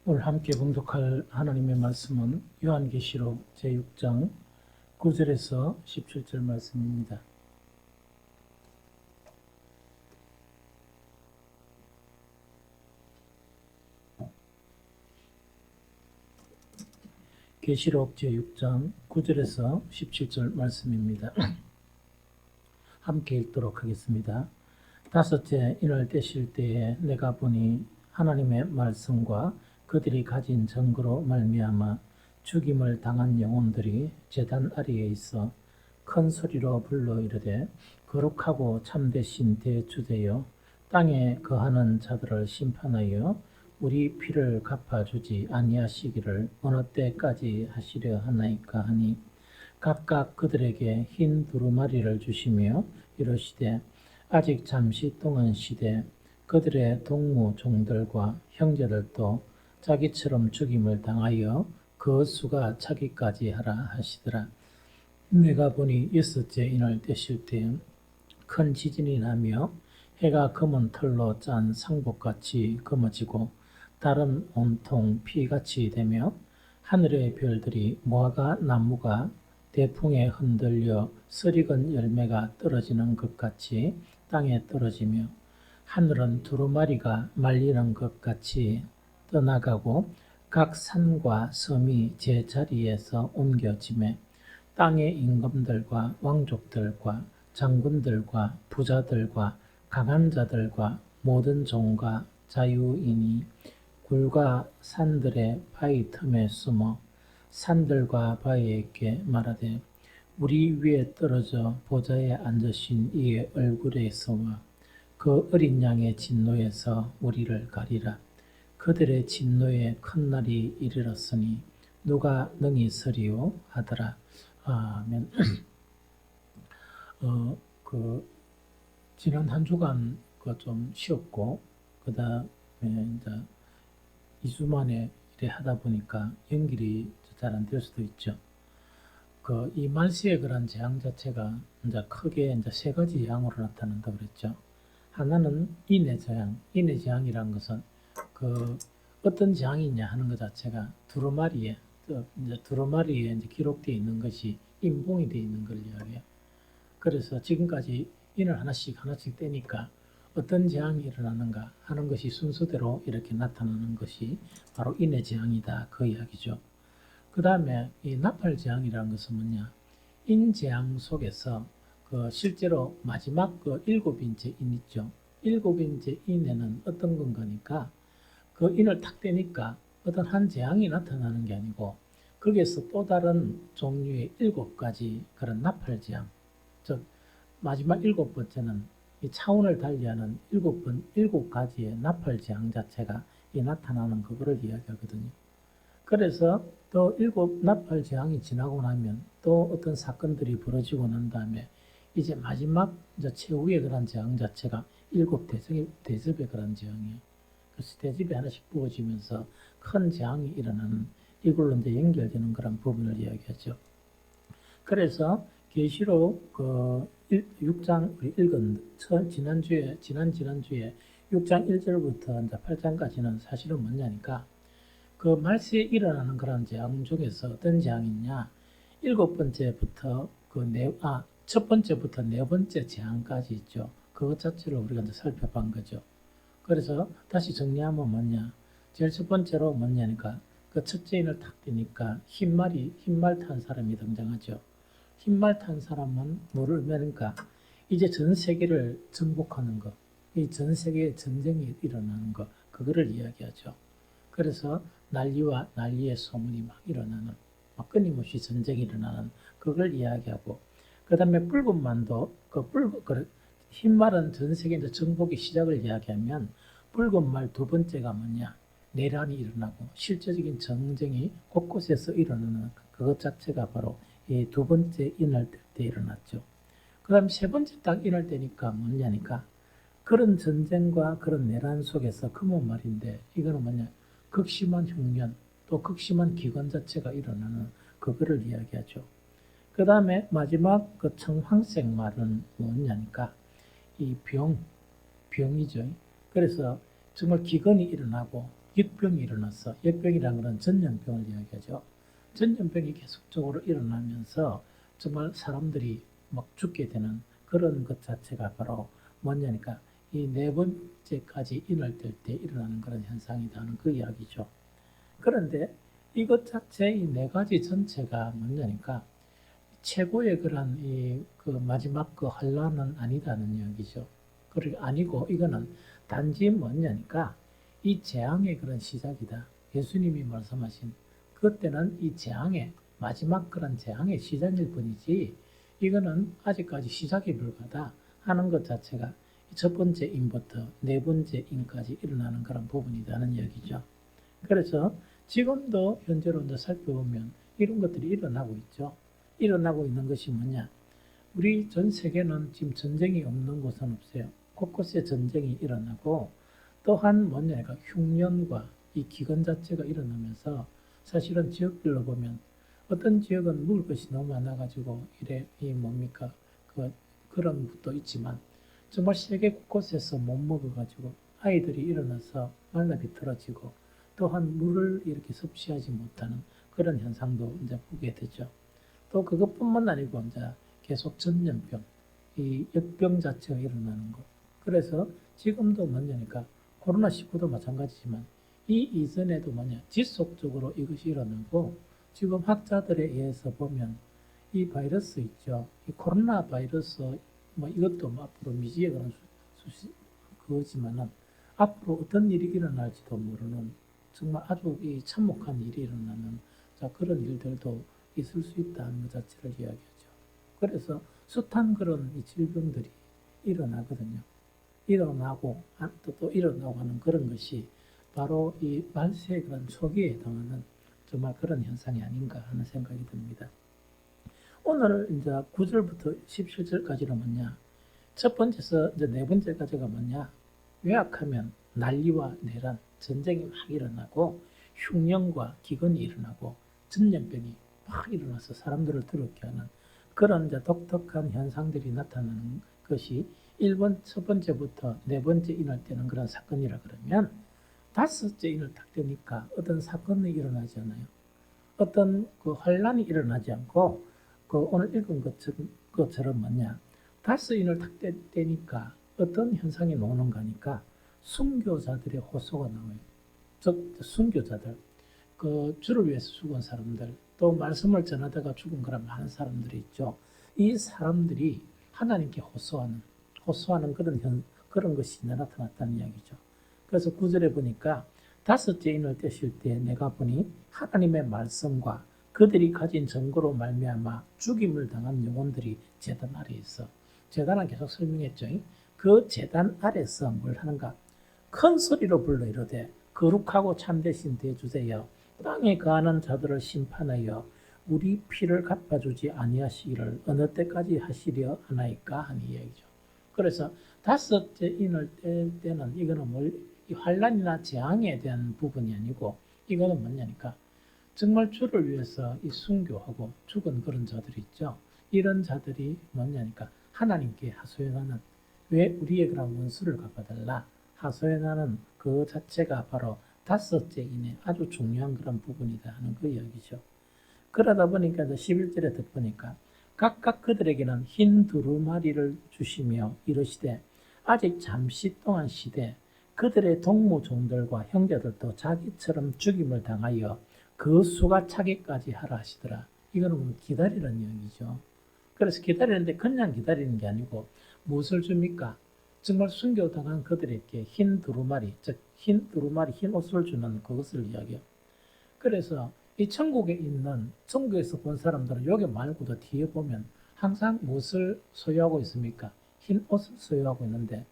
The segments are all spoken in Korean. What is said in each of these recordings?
오늘 함께 봉독할 하나님의 말씀은 요한계시록 제6장 9절에서 17절 말씀입니다. 계시록 제6장 9절에서 17절 말씀입니다. 함께 읽도록 하겠습니다. 다섯째 인을 떼실 때에 내가 보니 하나님의 말씀과 그들이 가진 증거로 말미암아 죽임을 당한 영혼들이 제단 아래에 있어 큰 소리로 불러 이르되 거룩하고 참되신 대주제여 땅에 거하는 자들을 심판하여 우리 피를 갚아주지 아니하시기를 어느 때까지 하시려 하나이까 하니 각각 그들에게 흰 두루마리를 주시며 이르시되 아직 잠시 동안 쉬되 그들의 동무 종들과 형제들도 자기처럼 죽임을 당하여 그 수가 차기까지 하라 하시더라. 내가 보니 여섯째 인을 떼실 때 큰 지진이 나며 해가 검은 털로 짠 상복같이 검어지고 달은 온통 피같이 되며 하늘의 별들이 무화과 나무가 대풍에 흔들려 설익은 열매가 떨어지는 것 같이 땅에 떨어지며 하늘은 두루마리가 말리는 것 같이 떠나가고 각 산과 섬이 제 자리에서 옮겨지매 땅의 임금들과 왕족들과 장군들과 부자들과 강한 자들과 모든 종과 자유인이 굴과 산들의 바위 틈에 숨어 산들과 바위에게 말하되 우리 위에 떨어져 보좌에 앉으신 이의 얼굴에서와 그 어린 양의 진노에서 우리를 가리라. 그들의 진노에 큰 날이 이르렀으니 누가 능히 서리요 하더라. 아멘. 지난 한 주간 좀 쉬었고 그 다음에 이제 2주 만에 이래 하다 보니까 연결이 잘 안 될 수도 있죠. 이 말세에 그런 재앙 자체가 이제 크게 이제 세 가지 재앙으로 나타난다고 그랬죠. 하나는 인의 재앙, 인의 재앙이라는 것은 어떤 재앙이냐 하는 것 자체가 두루마리에 이제 기록되어 있는 것이 인봉이 되어 있는 걸 이야기해요. 그래서 지금까지 인을 하나씩 떼니까 어떤 재앙이 일어나는가 하는 것이 순서대로 이렇게 나타나는 것이 바로 인의 재앙이다 그 이야기죠. 그 다음에 이 나팔 재앙이라는 것은 뭐냐? 인 재앙 속에서 실제로 마지막 일곱 인째 인 있죠. 일곱 인째 인에는 어떤 건가니까 그 인을 탁 떼니까 어떤 한 재앙이 나타나는 게 아니고 거기에서 또 다른 종류의 7가지 그런 나팔 재앙, 즉 마지막 7번째는 이 차원을 달리하는 7가지의 나팔 재앙 자체가 이 나타나는 그거를 이야기하거든요. 그래서 또 7 나팔 재앙이 지나고 나면 또 어떤 사건들이 벌어지고 난 다음에 이제 마지막 이제 최후의 그런 재앙 자체가 7 대접의 그런 재앙이에요. 그래서 대접이 하나씩 부어지면서 큰 재앙이 일어나는 이걸로 이제 연결되는 그런 부분을 이야기하죠. 그래서 계시록 6장 우리 읽은 지난주에 6장 1절부터 이제 8장까지는 사실은 뭐냐니까 그 말세에 일어나는 그런 재앙 중에서 어떤 재앙이냐? 7번째부터 첫 번째부터 4번째 재앙까지 있죠. 그것 자체를 우리가 이제 살펴본 거죠. 그래서 다시 정리하면 뭐냐? 제일 첫 번째로 뭐냐니까 그 첫째 인을 탁 띄니까 흰말 탄 사람이 등장하죠. 흰말 탄 사람은 뭐를 의미하니까 이제 전 세계를 정복하는 것, 이 전 세계에 전쟁이 일어나는 것, 그거를 이야기하죠. 그래서 난리와 난리의 소문이 막 일어나는, 막 끊임없이 전쟁이 일어나는 그걸 이야기하고, 그 다음에 붉은 만도, 흰말은 전 세계 정복의 시작을 이야기하면 붉은 말 두 번째가 뭐냐? 내란이 일어나고 실제적인 전쟁이 곳곳에서 일어나는 그것 자체가 바로 이 두 번째 인할 때 일어났죠. 그 다음 세 번째 딱 인할 때니까 뭐냐니까 그런 전쟁과 그런 내란 속에서 금은 말인데 이거는 뭐냐? 극심한 흉년 또 극심한 기근 자체가 일어나는 그거를 이야기하죠. 그 다음에 마지막 그 청황색 말은 뭐냐니까 이 병이죠. 그래서 정말 기근이 일어나고 역병이 일어났어. 역병이라는 것은 전염병을 이야기하죠. 전염병이 계속적으로 일어나면서 정말 사람들이 막 죽게 되는 그런 것 자체가 바로 뭐냐니까 이 네 번째까지 인월될 때 일어나는 그런 현상이다 하는 그 이야기죠. 그런데 이것 자체 이 네 가지 전체가 뭐냐니까 최고의 그런 그 마지막 그 환란은 아니다는 이야기죠. 그리고 아니고 이거는 단지 뭐냐니까 이 재앙의 그런 시작이다. 예수님이 말씀하신 그때는 이 재앙의 마지막 그런 재앙의 시작일 뿐이지 이거는 아직까지 시작이 불가다 하는 것 자체가 첫 번째 인부터 네 번째 인까지 일어나는 그런 부분이라는 이야기죠. 그래서 지금도 현재로 이제 살펴보면 이런 것들이 일어나고 있죠. 일어나고 있는 것이 뭐냐? 우리 전 세계는 지금 전쟁이 없는 곳은 없어요. 곳곳에 전쟁이 일어나고 또한 뭐냐니까 흉년과 이 기근 자체가 일어나면서 사실은 지역별로 보면 어떤 지역은 먹을 것이 너무 많아가지고 이래 이 뭡니까 그런 것도 있지만 정말 세계 곳곳에서 못 먹어가지고 아이들이 일어나서 말라 비틀어지고 또한 물을 이렇게 섭취하지 못하는 그런 현상도 이제 보게 되죠. 또 그것뿐만 아니고 이제 계속 전염병, 이 역병 자체가 일어나는 것. 그래서 지금도 뭐냐니까 코로나19도 마찬가지지만 이 이전에도 뭐냐 지속적으로 이것이 일어나고 지금 학자들에 의해서 보면 이 바이러스 있죠. 이 코로나 바이러스 뭐 이것도 뭐 앞으로 미지의 그런 그거지만은 앞으로 어떤 일이 일어날지도 모르는 정말 아주 이 참혹한 일이 일어나는 자 그런 일들도 있을 수 있다는 것 자체를 이야기하죠. 그래서 숱한 그런 이 질병들이 일어나거든요. 일어나고 또 일어나고 하는 그런 것이 바로 이 말세의 그런 초기에 해당하는 정말 그런 현상이 아닌가 하는 생각이 듭니다. 오늘 이제 9절부터 17절까지는 뭐냐? 첫 번째서 이제 네 번째까지가 뭐냐? 요약하면 난리와 내란, 전쟁이 막 일어나고 흉년과 기근이 일어나고 전염병이 막 일어나서 사람들을 더럽게 하는 그런 이제 독특한 현상들이 나타나는 것이 1번 첫 번째부터 네 번째 인할 때는 그런 사건이라 그러면 다섯째 인을 딱 되니까 어떤 사건이 일어나지 않아요. 어떤 그 환란이 일어나지 않고 그 오늘 읽은 것처럼 뭐냐 다섯 인을 딱 되니까 어떤 현상이 나오는가 하니까 순교자들의 호소가 나와요. 즉 순교자들 그 주를 위해서 죽은 사람들 또 말씀을 전하다가 죽은 그런 많은 사람들이 있죠. 이 사람들이 하나님께 호소하는 그런 것이 나타났다는 이야기죠. 그래서 9절에 보니까 다섯째 인을 떼실 때 내가 보니 하나님의 말씀과 그들이 가진 증거로 말미암아 죽임을 당한 영혼들이 제단 아래에 있어. 제단은 계속 설명했죠. 그 제단 아래서 뭘 하는가? 큰 소리로 불러 이르되 거룩하고 참되신 대주제여 땅에 거하는 자들을 심판하여 우리 피를 갚아주지 아니하시기를 어느 때까지 하시려 하나이까 하니 얘기죠. 그래서 다섯째 인을 뗄 때는 이거는 이 환란이나 재앙에 대한 부분이 아니고 이거는 뭐냐니까 정말 주를 위해서 이 순교하고 죽은 그런 자들이 있죠. 이런 자들이 뭐냐니까 하나님께 하소연하는 왜 우리의 그런 원수를 갚아달라 하소연하는 그 자체가 바로 다섯째 인의 아주 중요한 그런 부분이다 하는 그 이야기죠. 그러다 보니까 11절에 듣보니까 각각 그들에게는 흰 두루마리를 주시며 이르시되 아직 잠시 동안 시되 그들의 동무종들과 형제들도 자기처럼 죽임을 당하여 그 수가 차기까지 하라 하시더라. 이거는 기다리라는 이야기죠. 그래서 기다리는데 그냥 기다리는 게 아니고 무엇을 줍니까? 정말 순교당한 그들에게 흰 두루마리, 즉 흰 두루마리, 흰 옷을 주는 그것을 이야기해요. 그래서 이 천국에서 본 사람들은 여기 말고도 뒤에 보면 항상 무엇을 소유하고 있습니까? 흰 옷을 소유하고 있는데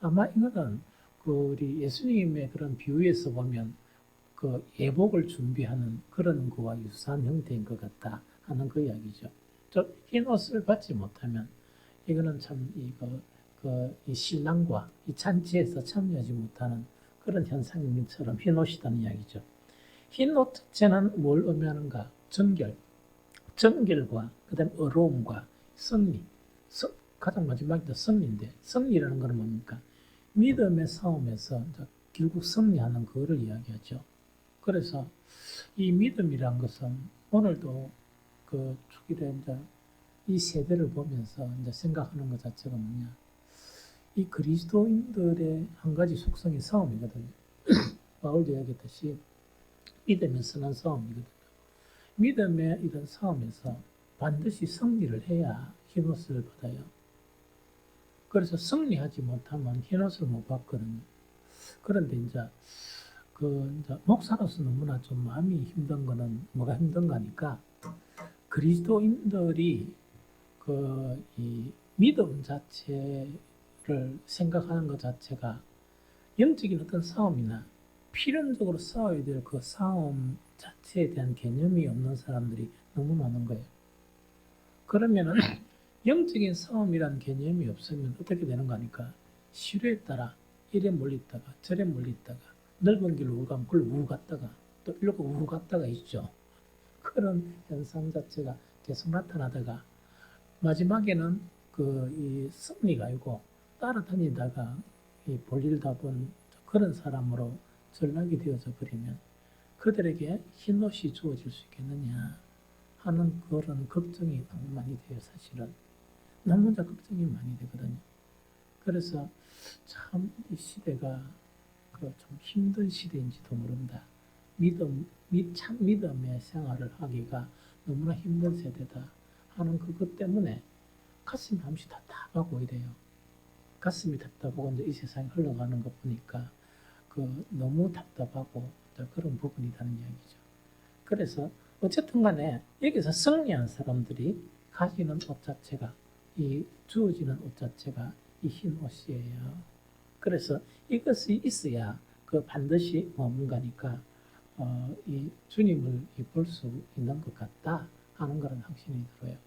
아마 이거는 그 우리 예수님의 그런 비유에서 보면 그 예복을 준비하는 그런 거와 유사한 형태인 것 같다 하는 그 이야기죠. 흰 옷을 받지 못하면 이거는 참 이 신랑과 이 잔치에서 참여하지 못하는 그런 현상처럼 흰 옷이라는 이야기죠. 흰 옷 자체는 뭘 의미하는가? 정결과 그다음 의로움과 승리. 가장 마지막에 승리인데 승리라는 것은 뭡니까? 믿음의 싸움에서 결국 승리하는 그거를 이야기하죠. 그래서 이 믿음이란 것은 오늘도 그 축일에 이제 이 세대를 보면서 이제 생각하는 것 자체가 뭐냐. 이 그리스도인들의 한 가지 속성이 싸움이거든요. 바울도 이야기했듯이 믿음에 서는 싸움이거든요. 믿음의 이런 싸움에서 반드시 승리를 해야 흰옷을 받아요. 그래서 승리하지 못하면 흰옷을 못 받거든요. 그런데 이제 목사로서 너무나 좀 마음이 힘든 거는 뭐가 힘든가 하니까 그리스도인들이 이 믿음 자체를 생각하는 것 자체가 영적인 어떤 싸움이나 필연적으로 싸워야 될 그 싸움 자체에 대한 개념이 없는 사람들이 너무 많은 거예요. 그러면은 영적인 싸움이라는 개념이 없으면 어떻게 되는가 하니까 시류에 따라 이래 몰리다가 저래 몰리다가 넓은 길로 우고 가면 그걸 우고 갔다가 또 이렇게 우고 갔다가 있죠. 그런 현상 자체가 계속 나타나다가 마지막에는 이 승리가 아니고 따라다니다가 이 볼일 다 본 그런 사람으로 전락이 되어져 버리면 그들에게 흰 옷이 주어질 수 있겠느냐 하는 그런 걱정이 너무 많이 돼요. 사실은 너무 걱정이 많이 되거든요. 그래서 참 이 시대가 좀 힘든 시대인지도 모른다. 참 믿음의 생활을 하기가 너무나 힘든 세대다 하는 그것 때문에 가슴이 한 번씩 답답하고 이래요. 가슴이 답답하고 이제 이 세상에 흘러가는 것 보니까 너무 답답하고 그런 부분이 있다는 이야기죠. 그래서 어쨌든 간에 여기서 승리한 사람들이 가지는 옷 자체가 주어지는 옷 자체가 이 흰 옷이에요. 그래서 이것이 있어야 반드시 뭔가니까 이 주님을 볼 수 있는 것 같다 하는 그런 확신이 들어요.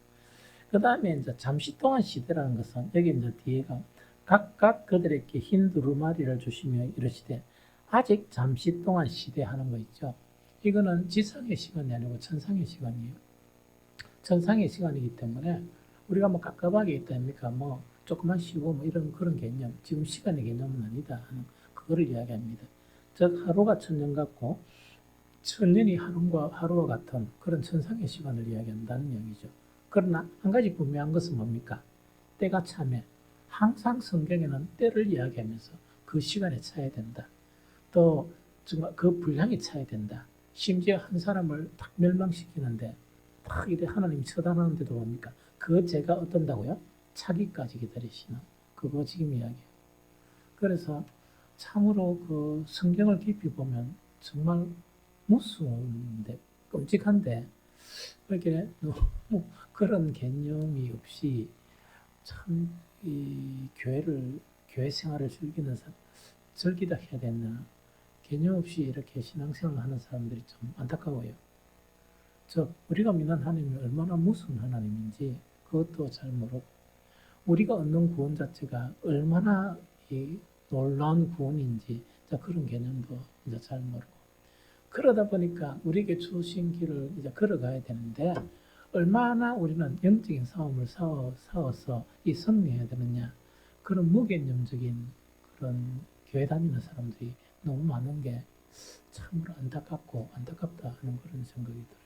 그 다음에 이제 잠시 동안 시대라는 것은 여기 이제 뒤에가 각각 그들에게 흰 두루마리를 주시며 이르시되 아직 잠시 동안 시대하는 거 있죠. 이거는 지상의 시간이 아니고 천상의 시간이에요. 천상의 시간이기 때문에 우리가 뭐 깝깝하게 있다니까 뭐 조금만 쉬고 뭐 이런 그런 개념, 지금 시간의 개념은 아니다 하는 그거를 이야기합니다. 즉 하루가 천년 같고 천년이 하루와 같은 그런 천상의 시간을 이야기한다는 이야기죠. 그러나 한 가지 분명한 것은 뭡니까? 때가 차면 항상 성경에는 때를 이야기하면서 그 시간에 차야 된다. 또 정말 그 분량이 차야 된다. 심지어 한 사람을 딱 멸망시키는데 딱 이래 하나님이 처단하는데도 뭡니까? 그 죄가 어떤다고요? 차기까지 기다리시는 그거 지금 이야기예요. 그래서 참으로 그 성경을 깊이 보면 정말 무서운데 끔찍한데 이렇게 너무 그런 개념이 없이 참 이 교회 생활을 즐기다 해야 되나 개념 없이 이렇게 신앙생활을 하는 사람들이 좀 안타까워요. 우리가 믿는 하나님이 얼마나 무서운 하나님인지 그것도 잘 모르고 우리가 얻는 구원 자체가 얼마나 놀라운 구원인지 그런 개념도 이제 잘 모르고 그러다 보니까 우리에게 주신 길을 이제 걸어가야 되는데 얼마나 우리는 영적인 싸움을 싸워서 이 승리해야 되느냐 그런 무개념적인 그런 교회 다니는 사람들이 너무 많은 게 참으로 안타깝고 안타깝다 하는 그런 생각이 들어요.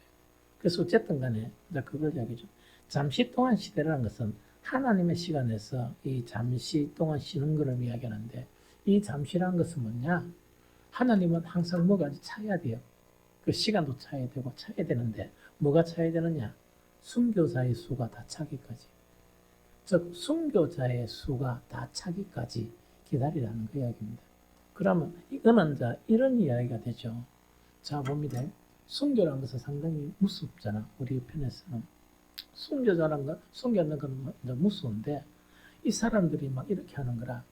그래서 어쨌든 간에 그걸 이야기죠. 잠시 동안 시대라는 것은 하나님의 시간에서 이 잠시 동안 쉬는 것을 이야기하는데 이 잠시라는 것은 뭐냐? 하나님은 항상 뭐가 차야 돼요. 그 시간도 차야 되고 차야 되는데 뭐가 차야 되느냐? 순교자의 수가 다 차기까지. 즉 순교자의 수가 다 차기까지 기다리라는 그 이야기입니다. 그러면 이거는 이런 이야기가 되죠. 자 봅니다. 순교라는 것은 상당히 무섭잖아. 우리 편에서는. 순교하는 건 무서운데 이 사람들이 막 이렇게 하는 거라.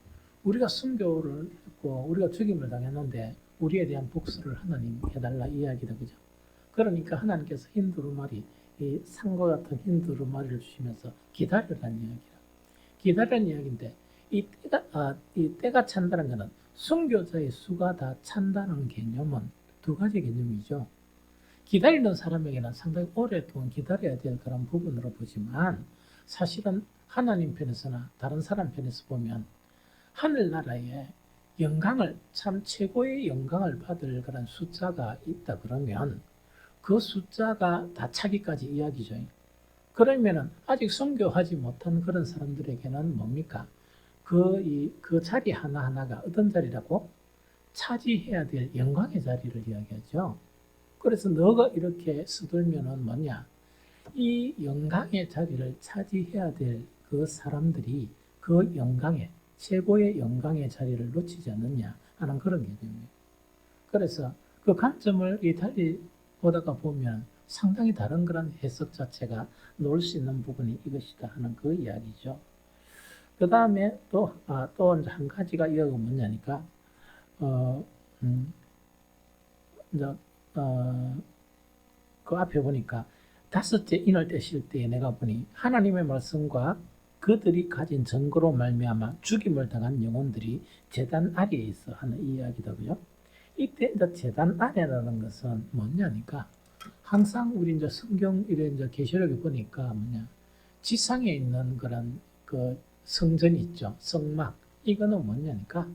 우리가 순교를 했고 우리가 죽임을 당했는데 우리에 대한 복수를 하나님 해달라 이야기다. 그죠? 그러니까 하나님께서 흰 두루마리 이 상과 같은 흰 두루마리를 주시면서 기다려라는 이야기라. 기다려라는 이야기인데 이 때가 찬다는 것은 순교자의 수가 다 찬다는 개념은 두 가지 개념이죠. 기다리는 사람에게는 상당히 오랫동안 기다려야 될 그런 부분으로 보지만 사실은 하나님 편에서나 다른 사람 편에서 보면 하늘나라에 영광을 참 최고의 영광을 받을 그런 숫자가 있다 그러면 그 숫자가 다 차기까지 이야기죠. 그러면은 아직 선교하지 못한 그런 사람들에게는 뭡니까? 그 자리 하나하나가 어떤 자리라고? 차지해야 될 영광의 자리를 이야기하죠. 그래서 너가 이렇게 서둘면은 뭐냐? 이 영광의 자리를 차지해야 될 그 사람들이 그 영광의 최고의 영광의 자리를 놓치지 않느냐 하는 그런 개념이에요. 그래서 그 관점을 이 달리 보다가 보면 상당히 다른 그런 해석 자체가 놓을 수 있는 부분이 이것이다 하는 그 이야기죠. 그 다음에 또 이제 한 가지가 이어가 뭐냐니까, 어, 이제, 그 앞에 보니까 다섯째 인을 떼실 때에 내가 보니 하나님의 말씀과 그들이 가진 증거로 말미암아 죽임을 당한 영혼들이 제단 아래에 있어 하는 이야기더고요. 이때 이제 제단 아래라는 것은 뭐냐니까 항상 우리 이제 성경 이제 계시록에 보니까 뭐냐 지상에 있는 그런 그 성전 있죠. 성막 이거는 뭐냐니까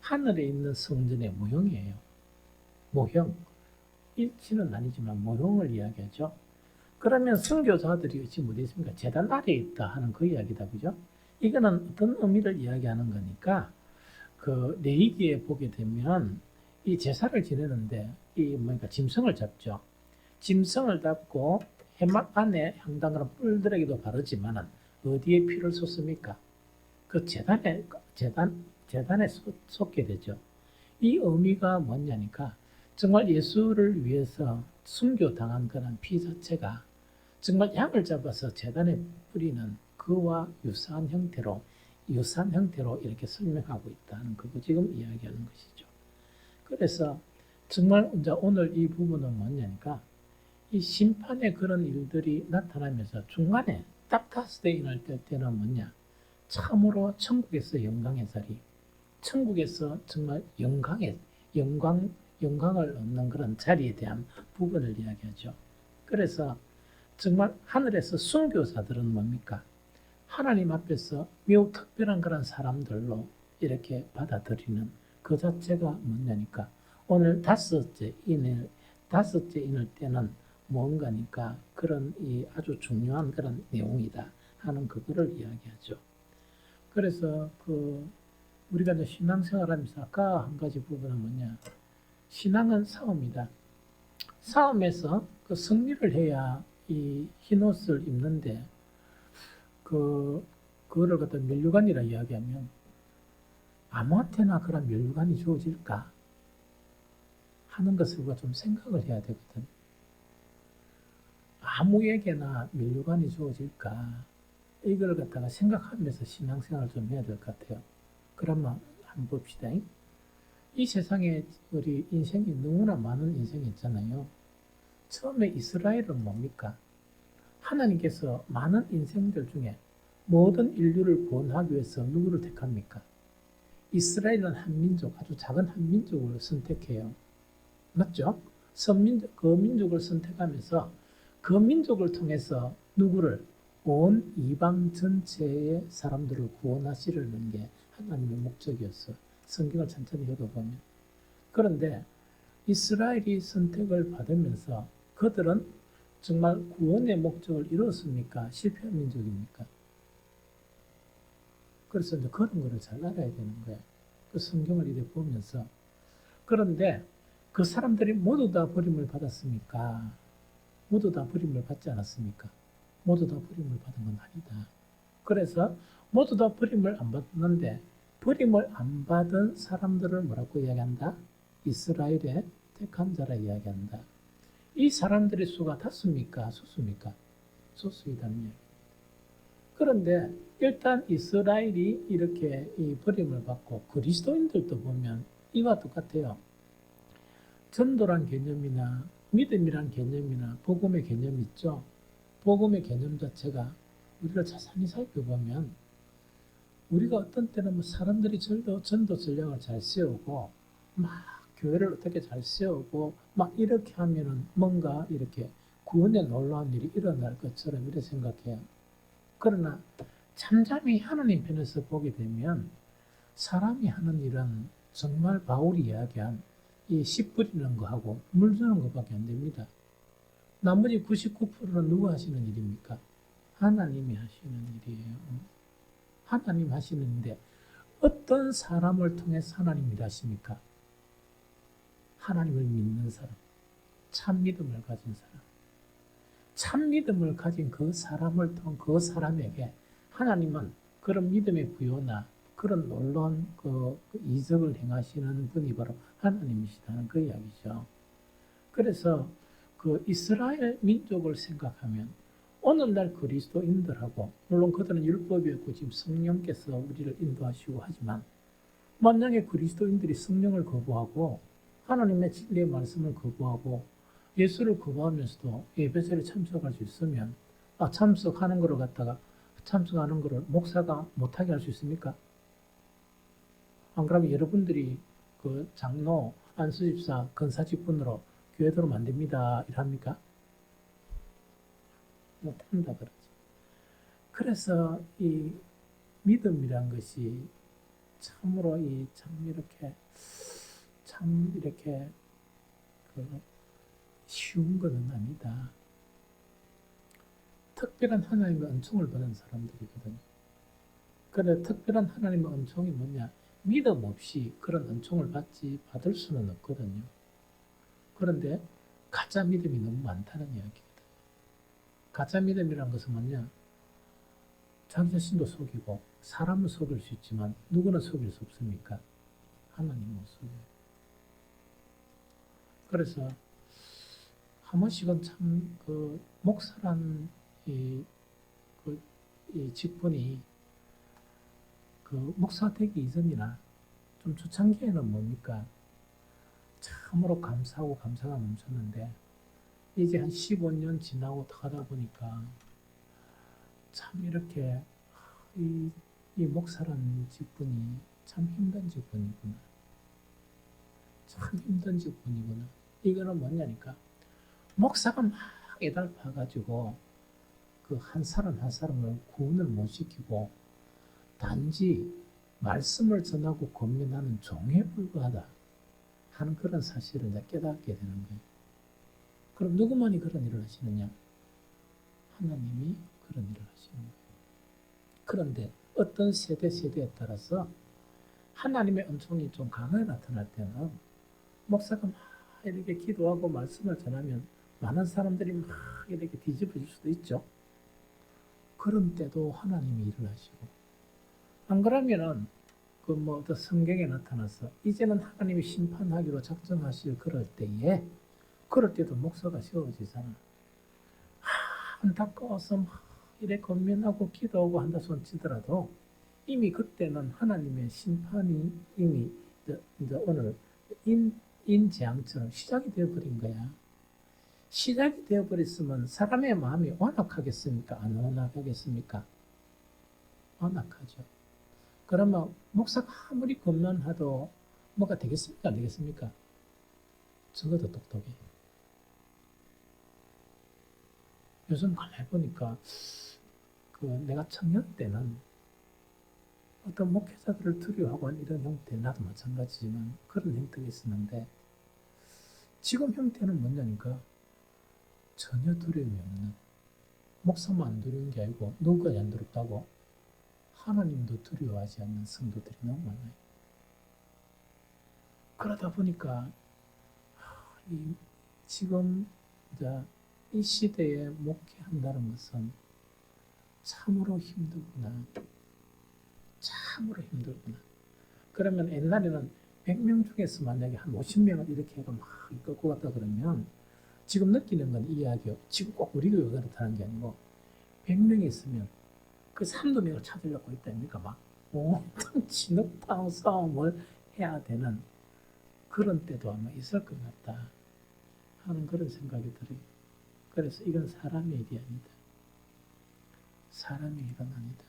하늘에 있는 성전의 모형이에요. 모형. 일치는 아니지만 모형을 이야기하죠. 그러면 선교사들이 지금 어디 있습니까? 제단 아래에 있다 하는 그 이야기다, 그죠? 이거는 어떤 의미를 이야기하는 거니까, 그 레위기에 보게 되면 이 제사를 지내는데 이 뭐니까 짐승을 잡죠. 짐승을 잡고 해막 안에 향단그런 뿔들에게도 바르지만은 어디에 피를 쏟습니까? 그 재단에 쏟게 되죠. 이 의미가 뭐냐니까 정말 예수를 위해서 순교당한 그런 피 자체가 정말 양을 잡아서 재단에 뿌리는 그와 유사한 형태로 이렇게 설명하고 있다는 그거 지금 이야기하는 것이죠. 그래서 정말 이제 오늘 이 부분은 뭐냐니까 이 심판의 그런 일들이 나타나면서 중간에 딱 다섯 대인을 뗄 때는 뭐냐 참으로 천국에서 영광의 자리, 천국에서 정말 영광을 얻는 그런 자리에 대한 부분을 이야기하죠. 그래서 정말 하늘에서 순교사들은 뭡니까? 하나님 앞에서 매우 특별한 그런 사람들로 이렇게 받아들이는 그 자체가 뭐냐니까 오늘 다섯째 인을 때는 뭔가니까 그런 이 아주 중요한 그런 내용이다 하는 그거를 이야기하죠. 그래서 우리가 이제 신앙생활하면서 아까 한 가지 부분은 뭐냐? 신앙은 싸움이다. 싸움에서 그 승리를 해야 이 흰옷을 입는데 그거를 갖다 면류관이라 이야기하면 아무한테나 그런 면류관이 주어질까 하는 것을 우리가 좀 생각을 해야 되거든. 아무에게나 면류관이 주어질까 이걸 갖다가 생각하면서 신앙생활을 좀 해야 될 것 같아요. 그러면 한번 봅시다. 이 세상에 우리 인생이 너무나 많은 인생이 있잖아요. 처음에 이스라엘은 뭡니까? 하나님께서 많은 인생들 중에 모든 인류를 구원하기 위해서 누구를 택합니까? 이스라엘은 한민족, 아주 작은 한민족을 선택해요. 맞죠? 그 민족을 선택하면서 그 민족을 통해서 누구를? 온 이방 전체의 사람들을 구원하시려는 게 하나님의 목적이었어. 성경을 천천히 읽어보면. 그런데 이스라엘이 선택을 받으면서 그들은 정말 구원의 목적을 이뤘습니까? 실패한 민족입니까? 그래서 이제 그런 거를 잘 알아야 되는 거야. 그 성경을 이렇게 보면서. 그런데 그 사람들이 모두 다 버림을 받았습니까? 모두 다 버림을 받지 않았습니까? 모두 다 버림을 받은 건 아니다. 그래서 모두 다 버림을 안 받았는데 버림을 안 받은 사람들을 뭐라고 이야기한다? 이스라엘의 택한 자라 이야기한다. 이 사람들의 수가 다수입니까? 소수입니까? 소수이다는 이야기. 그런데 일단 이스라엘이 이렇게 이 버림을 받고 그리스도인들도 보면 이와 똑같아요. 전도란 개념이나 믿음이란 개념이나 복음의 개념이 있죠. 복음의 개념 자체가 우리가 자세히 살펴보면 우리가 어떤 때는 뭐 사람들이 전도 전략을 잘 세우고 막 교회를 어떻게 잘 세우고 막 이렇게 하면은 뭔가 이렇게 구원에 놀라운 일이 일어날 것처럼 이렇게 생각해요. 그러나 잠잠히 하나님 편에서 보게 되면 사람이 하는 일은 정말 바울이 이야기한 이 씨 뿌리는 거하고 물 주는 것밖에 안 됩니다. 나머지 99%는 누가 하시는 일입니까? 하나님이 하시는 일이에요. 하나님 하시는 일인데 어떤 사람을 통해서 하나님 일하십니까? 하나님을 믿는 사람, 참 믿음을 가진 사람. 참 믿음을 가진 그 사람을 통한 그 사람에게 하나님은 그런 믿음의 부여나 그런 놀라운 그 이적을 행하시는 분이 바로 하나님이시다는 그 이야기죠. 그래서 그 이스라엘 민족을 생각하면 오늘날 그리스도인들하고 물론 그들은 율법이 없고 지금 성령께서 우리를 인도하시고 하지만 만약에 그리스도인들이 성령을 거부하고 하나님의 진리의 말씀을 거부하고 예수를 거부하면서도 예배절에 참석할 수 있으면 참석하는 거를 갖다가 참석하는 거를 목사가 못하게 할 수 있습니까? 안 그러면 여러분들이 그 장로, 안수집사, 권사직분으로 교회 들어오면 안 됩니다. 이랍니까? 못한다 그러죠. 그래서 이 믿음이란 것이 참으로 참 이렇게 쉬운 것은 아니다. 특별한 하나님의 은총을 받은 사람들이거든요. 그런데 특별한 하나님의 은총이 뭐냐? 믿음 없이 그런 은총을 받을 수는 없거든요. 그런데 가짜 믿음이 너무 많다는 이야기거든요. 가짜 믿음이란 것은 뭐냐? 자기 자신도 속이고 사람을 속일 수 있지만 누구는 속일 수 없습니까? 하나님 못 속여요. 그래서 한 번씩은 참 그 목사란 이 직분이 그 목사 되기 이전이나 좀 초창기에는 뭡니까? 참으로 감사하고 감사가 넘쳤는데 이제 한 15년 지나고 하다 보니까 참 이렇게 이 목사라는 직분이 참 힘든 직분이구나. 참 힘든 직분이구나. 이거는 뭐냐니까 목사가 막 애달파가지고 그 한 사람 한 사람을 구원을 못 시키고 단지 말씀을 전하고 권면하는 종에 불과하다 하는 그런 사실을 이제 깨닫게 되는 거예요. 그럼 누구만이 그런 일을 하시느냐? 하나님이 그런 일을 하시는 거예요. 그런데 어떤 세대에 따라서 하나님의 은총이 좀 강하게 나타날 때는 목사가 막 이렇게 기도하고 말씀을 전하면 많은 사람들이 막 이렇게 뒤집어질 수도 있죠. 그런 때도 하나님이 일을 하시고 안 그러면은 그 성경에 나타나서 이제는 하나님이 심판하기로 작정하실 그럴 때도 목사가 세워지잖아. 안타까워서 막 이래 권면하고 기도하고 한다 손치더라도 이미 그때는 하나님의 심판이 이미 이제 오늘 인재앙처럼 시작이 되어버린 거야. 시작이 되어버렸으면 사람의 마음이 완악하겠습니까? 안 완악하겠습니까? 완악하죠. 그러면 목사가 아무리 권면해도 뭐가 되겠습니까? 안 되겠습니까? 적어도 똑똑해. 요즘 가만히 보니까 내가 청년 때는 어떤 목회자들을 두려워하고 이런 형태, 나도 마찬가지지만 그런 형태가 있었는데 지금 형태는 뭐냐니까 전혀 두려움이 없는, 목사만 안 두려운 게 아니고 누구까지 안 두렵다고? 하나님도 두려워하지 않는 성도들이 너무 많아요. 그러다 보니까 지금 이 시대에 목회한다는 것은 참으로 힘들구나. 참으로 힘들구나. 그러면 옛날에는 100명 중에서 만약에 한 50명을 이렇게 해가 막 이끌고 갔다 그러면 지금 느끼는 건 이야기요. 지금 꼭 우리 교회가 그렇다는 게 아니고 100명이 있으면 그 3~2명을 찾으려고 있다니까 막 온통 진흙탕 싸움을 해야 되는 그런 때도 아마 있을 것 같다 하는 그런 생각이 들어요. 그래서 이건 사람의 일이 아니다. 사람의 일은 아니다.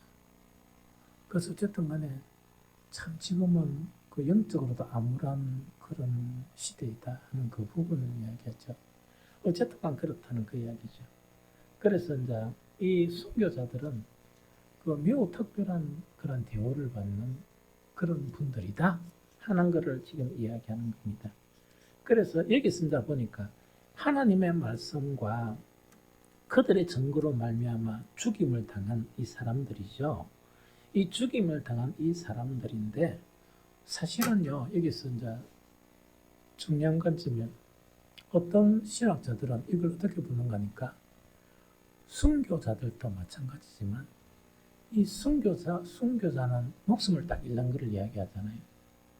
그래서 어쨌든 간에 참 지금은 그 영적으로도 암울한 그런 시대이다 하는 그 부분을 이야기하죠. 어쨌든 간 그렇다는 그 이야기죠. 그래서 이제 이 순교자들은 그 매우 특별한 그런 대우를 받는 그런 분들이다 하는 것을 지금 이야기하는 겁니다. 그래서 여기 쓴다 보니까 하나님의 말씀과 그들의 증거로 말미암아 죽임을 당한 이 사람들이죠. 이 죽임을 당한 이 사람들인데 사실은요, 여기서 이제 중요한 관점은 어떤 신학자들은 이걸 어떻게 보는가 하니까 순교자들도 마찬가지지만 이 순교자는 목숨을 딱 잃는 것을 이야기하잖아요.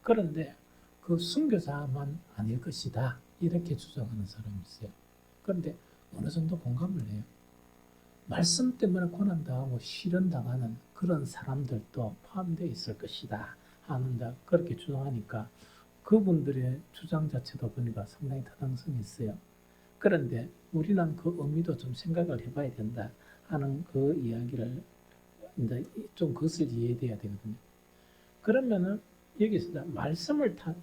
그런데 그 순교자만 아닐 것이다. 이렇게 주장하는 사람이 있어요. 그런데 어느 정도 공감을 해요. 말씀 때문에 고난당하고 시련당하는 그런 사람들도 포함되어 있을 것이다. 하는데 그렇게 주장하니까 그분들의 주장 자체도 보니까 상당히 타당성이 있어요. 그런데 우리는 그 의미도 좀 생각을 해봐야 된다 하는 그 이야기를 이제 좀 그것을 이해해야 되거든요. 그러면은 여기서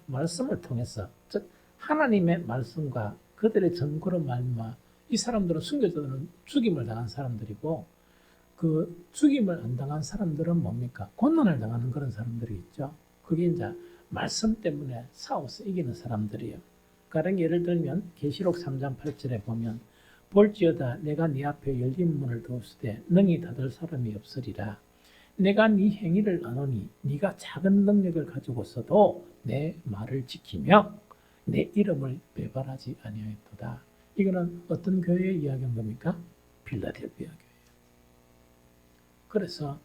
말씀을 통해서 즉 하나님의 말씀과 그들의 증거로 말미암아 이 사람들은 순교자들은 죽임을 당한 사람들이고 그 죽임을 안 당한 사람들은 뭡니까? 고난을 당하는 그런 사람들이 있죠. 그게 이제 말씀 때문에 싸워서 이기는 사람들이에요. 가령 예를 들면 계시록 3장 8절에 보면 볼지어다 내가 네 앞에 열린 문을 두었으되 능히 닫을 사람이 없으리라. 내가 네 행위를 아노니 네가 작은 능력을 가지고서도 내 말을 지키며 내 이름을 배반하지 아니하였도다. 이거는 어떤 교회의 이야기인 겁니까? 빌라델비아 교회예요. 그래서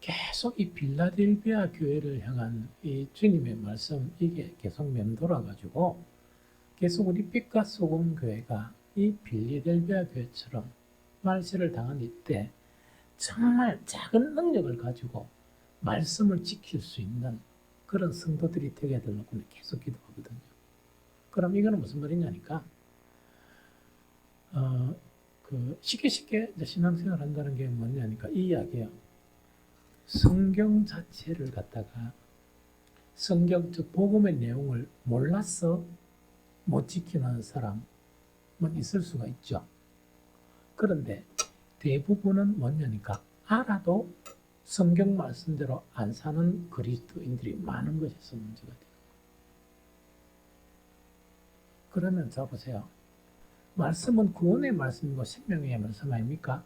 계속 이 빌라델비아 교회를 향한 이 주님의 말씀 이게 계속 맴돌아가지고 계속 우리 빛과 소금 교회가 이 빌라델비아 교회처럼 말세를 당한 이때 정말 작은 능력을 가지고 말씀을 지킬 수 있는 그런 성도들이 되게 되려고 계속 기도하거든요. 그럼 이거는 무슨 말이냐니까 쉽게 이제 신앙생활 한다는 게 뭐냐니까 이 이야기예요. 성경 자체를 갖다가 성경 즉 복음의 내용을 몰라서 못 지키는 사람은 있을 수가 있죠. 그런데 대부분은 뭐냐니까 알아도 성경 말씀대로 안 사는 그리스도인들이 많은 것에서 문제가 돼요. 그러면 자 보세요. 말씀은 구원의 말씀이고 생명의 말씀 아닙니까?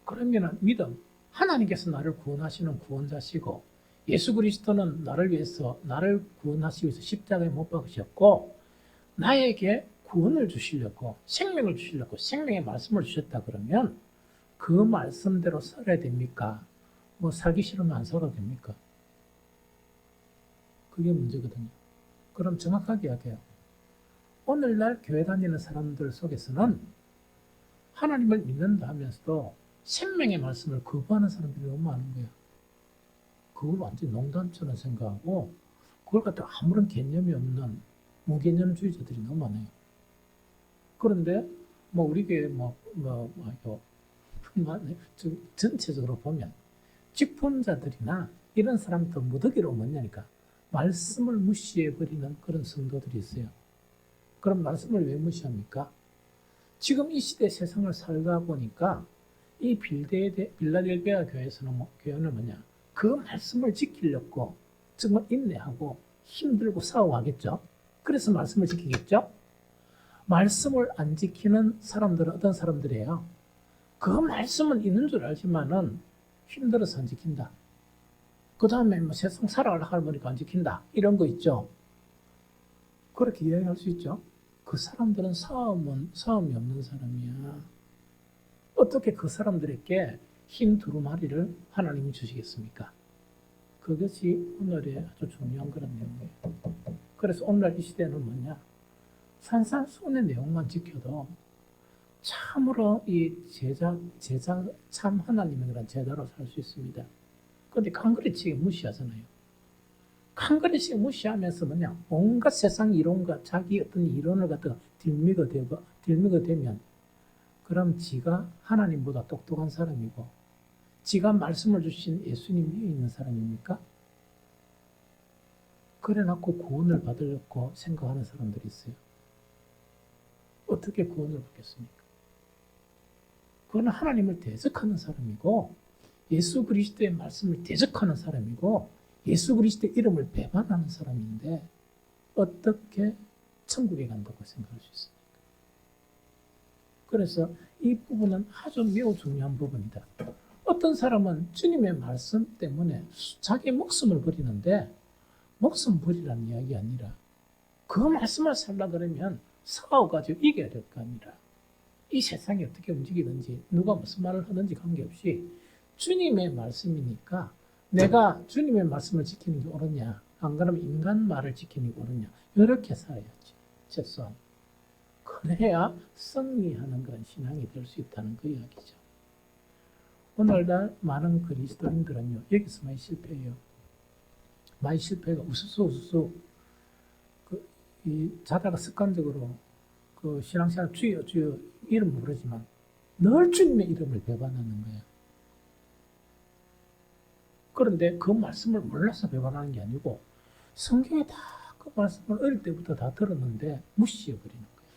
그러면 믿음, 하나님께서 나를 구원하시는 구원자시고 예수 그리스도는 나를 구원하시기 위해서 십자가에 못 박으셨고 나에게 구원을 주시려고 생명을 주시려고 생명의 말씀을 주셨다 그러면 그 말씀대로 살아야 됩니까? 뭐 살기 싫으면 안 살아도 됩니까? 그게 문제거든요. 그럼 정확하게 이야기해요. 오늘날 교회 다니는 사람들 속에서는 하나님을 믿는다 하면서도 생명의 말씀을 거부하는 사람들이 너무 많은 거예요. 그걸 완전히 농담처럼 생각하고 그걸 갖다 아무런 개념이 없는 무개념주의자들이 너무 많아요. 그런데 뭐 우리 교회 전체적으로 보면 직분자들이나 이런 사람들 무더기로 뭐냐니까 말씀을 무시해버리는 그런 성도들이 있어요. 그럼 말씀을 왜 무시합니까? 지금 이 시대 세상을 살다 보니까 이 빌라델비아 교회는 뭐냐? 그 말씀을 지키려고 정말 인내하고 힘들고 싸워하겠죠. 그래서 말씀을 지키겠죠. 말씀을 안 지키는 사람들은 어떤 사람들이에요? 그 말씀은 있는 줄 알지만은 힘들어서 안 지킨다. 그 다음에 뭐 세상 살아가려고 하니까 안 지킨다. 이런 거 있죠. 그렇게 이야기할 수 있죠. 그 사람들은 싸움이 없는 사람이야. 어떻게 그 사람들에게 힘 두루마리를 하나님이 주시겠습니까? 그것이 오늘의 아주 중요한 그런 내용이에요. 그래서 오늘날 이 시대는 뭐냐? 산산수훈의 내용만 지켜도 참으로 이 참 하나님의 그런 제자로 살 수 있습니다. 그런데 깡그리치게 무시하잖아요. 깡그리치게 무시하면서 뭐냐? 온갖 세상 이론과 자기 어떤 이론을 갖다가 딜미가 되면 그럼 지가 하나님보다 똑똑한 사람이고 지가 말씀을 주신 예수님 위에 있는 사람입니까? 그래놓고 구원을 받으려고 생각하는 사람들이 있어요. 어떻게 구원을 받겠습니까? 그건 하나님을 대적하는 사람이고 예수 그리스도의 말씀을 대적하는 사람이고 예수 그리스도의 이름을 배반하는 사람인데 어떻게 천국에 간다고 생각할 수 있습니까? 그래서 이 부분은 아주 매우 중요한 부분이다. 어떤 사람은 주님의 말씀 때문에 자기 목숨을 버리는데 목숨 버리라는 이야기 아니라 그 말씀을 살라 그러면 싸워가지고 이겨야 될 거 아니라 이 세상이 어떻게 움직이든지 누가 무슨 말을 하든지 관계없이 주님의 말씀이니까 내가 주님의 말씀을 지키는 게 옳으냐 안 그러면 인간 말을 지키는 게 옳으냐 이렇게 살아야지 최소한. 그래야 승리하는 그런 신앙이 될 수 있다는 그 이야기죠. 오늘날 많은 그리스도인들은요 여기서 많이 실패해요. 많이 실패가 우수수 자다가 습관적으로 그 신앙생활 주여 이름 부르지만 늘 주님의 이름을 배반하는 거예요. 그런데 그 말씀을 몰라서 배반하는 게 아니고 성경에 다 그 말씀을 어릴 때부터 다 들었는데 무시해버리는 거예요.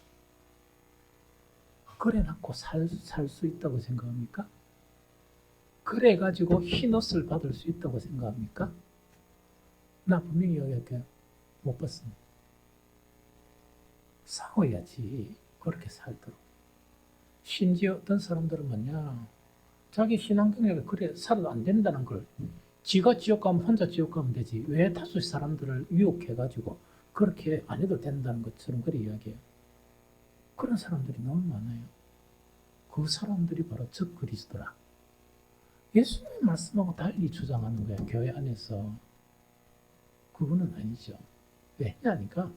그래 놓고 살 수 있다고 생각합니까? 그래 가지고 흰옷을 받을 수 있다고 생각합니까? 나 분명히 이야기할게요. 못 받습니다. 싸워야지 그렇게 살도록. 심지어 어떤 사람들은 뭐냐 자기 신앙 경력을 그래 살아도 안 된다는 걸 지가 지옥 가면 혼자 지옥 가면 되지 왜 다수 사람들을 유혹해가지고 그렇게 안 해도 된다는 것처럼 그렇게 이야기해요. 그런 사람들이 너무 많아요. 그 사람들이 바로 적그리스도라. 예수님의 말씀하고 달리 주장하는 거예요. 교회 안에서. 그거는 아니죠. 왜냐니까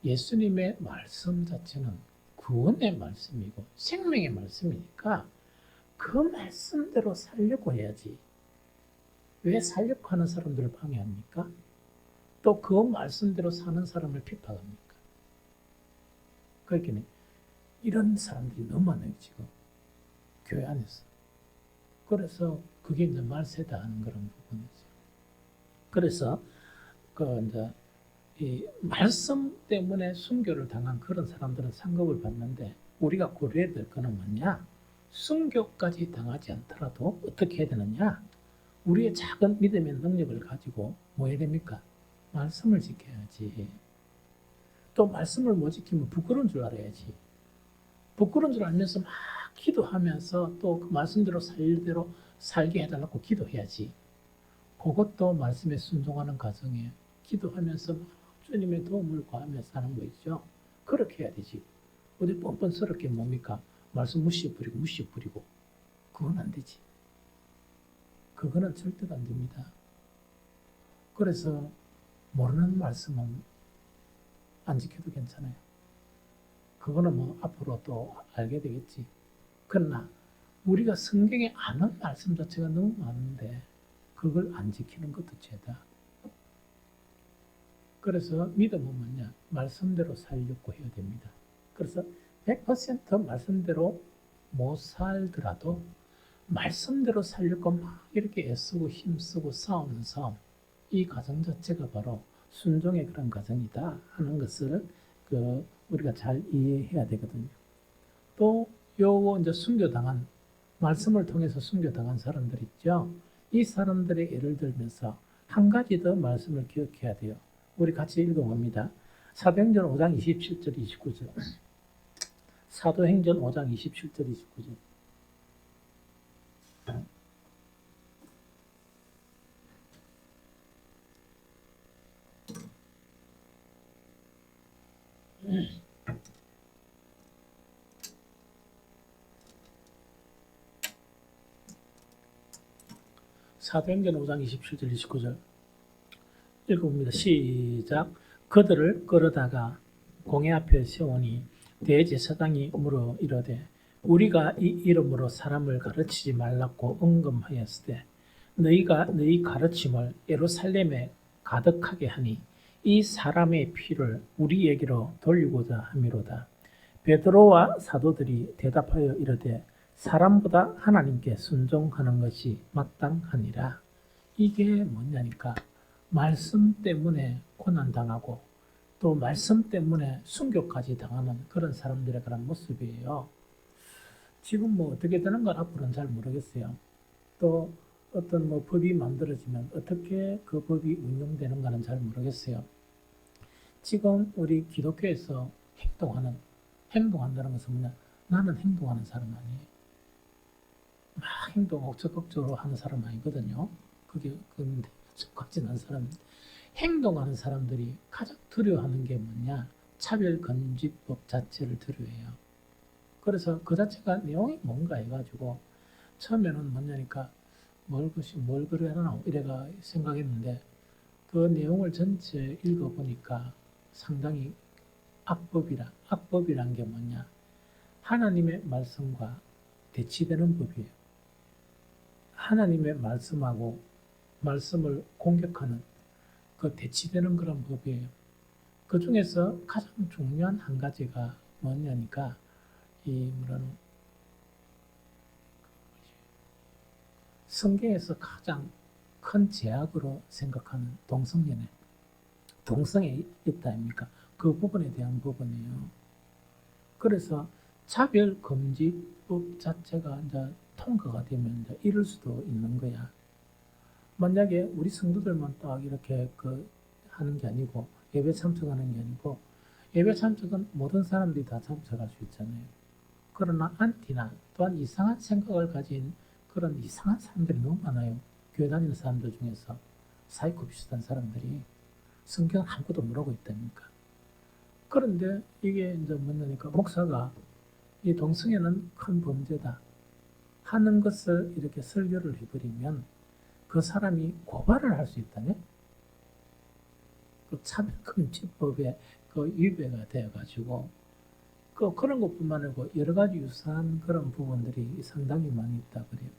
예수님의 말씀 자체는 구원의 말씀이고 생명의 말씀이니까 그 말씀대로 살려고 해야지. 왜 살려고 하는 사람들을 방해합니까? 또 그 말씀대로 사는 사람을 핍박합니까? 그러니까 이런 사람들이 너무 많아요 지금 교회 안에서. 그래서 그게 이제 말세다 하는 그런 부분이죠. 그래서 그 이제 이 말씀 때문에 순교를 당한 그런 사람들은 상급을 받는데 우리가 고려해야 될 거는 뭐냐? 순교까지 당하지 않더라도 어떻게 해야 되느냐? 우리의 작은 믿음의 능력을 가지고 뭐 해야 됩니까? 말씀을 지켜야지. 또 말씀을 못 지키면 부끄러운 줄 알아야지. 부끄러운 줄 알면서 막 기도하면서 또 그 말씀대로 살대로 살게 해달라고 기도해야지. 그것도 말씀에 순종하는 과정에 기도하면서 막 주님의 도움을 구하면서 하는 거 있죠. 그렇게 해야 되지. 어디 뻔뻔스럽게 뭡니까? 말씀 무시해버리고 그건 안 되지. 그거는 절대로 안 됩니다. 그래서 모르는 말씀은 안 지켜도 괜찮아요. 그거는 뭐 앞으로 또 알게 되겠지. 그러나 우리가 성경에 아는 말씀 자체가 너무 많은데 그걸 안 지키는 것도 죄다. 그래서 믿음은 뭐냐? 말씀대로 살려고 해야 됩니다. 그래서 100% 말씀대로 못 살더라도 말씀대로 살려고 막 이렇게 애쓰고 힘쓰고 싸우는 싸움, 이 과정 자체가 바로 순종의 그런 과정이다 하는 것을 우리가 잘 이해해야 되거든요. 또 요거 이제 순교당한 말씀을 통해서 순교당한 사람들 있죠. 이 사람들의 예를 들면서 한 가지 더 말씀을 기억해야 돼요. 우리 같이 읽어봅니다. 사도행전 5장 27절 29절. 사도행전 5장 27절 29절. 사도행전 5장 27절 29절 읽어봅니다. 시작. 그들을 끌어다가 공회 앞에 세우니 대제사장이 물어 이르되 우리가 이 이름으로 사람을 가르치지 말라고 언금하였으되 너희가 너희 가르침을 예루살렘에 가득하게 하니 이 사람의 피를 우리에게로 돌리고자 함이로다. 베드로와 사도들이 대답하여 이르되 사람보다 하나님께 순종하는 것이 마땅하니라. 이게 뭐냐니까 말씀 때문에 고난당하고 또 말씀 때문에 순교까지 당하는 그런 사람들의 그런 모습이에요. 지금 뭐 어떻게 되는 건 앞으로는 잘 모르겠어요. 또 어떤 뭐 법이 만들어지면 어떻게 그 법이 운용되는가는 잘 모르겠어요. 지금 우리 기독교에서 행동한다는 것은 뭐냐? 나는 행동하는 사람 아니에요. 막 행동 억적억적으로 하는 사람 아니거든요. 그런데 속하진 않은 사람. 행동하는 사람들이 가장 두려워하는 게 뭐냐? 차별금지법 자체를 두려워해요. 그래서 그 자체가 내용이 뭔가 해가지고 처음에는 뭐냐니까 뭘 그려야 하나 이래가 생각했는데 그 내용을 전체 읽어보니까 상당히 악법이란 게 뭐냐? 하나님의 말씀과 대치되는 법이에요. 하나님의 말씀하고 말씀을 공격하는 그 대치되는 그런 법이에요. 그 중에서 가장 중요한 한 가지가 뭐냐니까 성경에서 가장 큰 제약으로 생각하는 동성애 있다 아닙니까? 그 부분에 대한 부분이에요. 그래서 차별금지법 자체가 이제 통과가 되면 이제 이럴 수도 있는 거야. 만약에 우리 성도들만 딱 이렇게 하는 게 아니고 예배 참석하는 게 아니고 예배 참석은 모든 사람들이 다 참석할 수 있잖아요. 그러나 안티나 또한 이상한 생각을 가진 그런 이상한 사람들이 너무 많아요. 교회 다니는 사람들 중에서 사이코 비슷한 사람들이 성경 아무것도 모르고 있다니까. 그런데 이게 이제 뭐냐니까 목사가 이 동성애는 큰 범죄다 하는 것을 이렇게 설교를 해버리면 그 사람이 고발을 할 수 있다네. 그 차별금지법에 위배가 되어가지고 그런 것뿐만 아니고 여러 가지 유사한 그런 부분들이 상당히 많이 있다 그래요.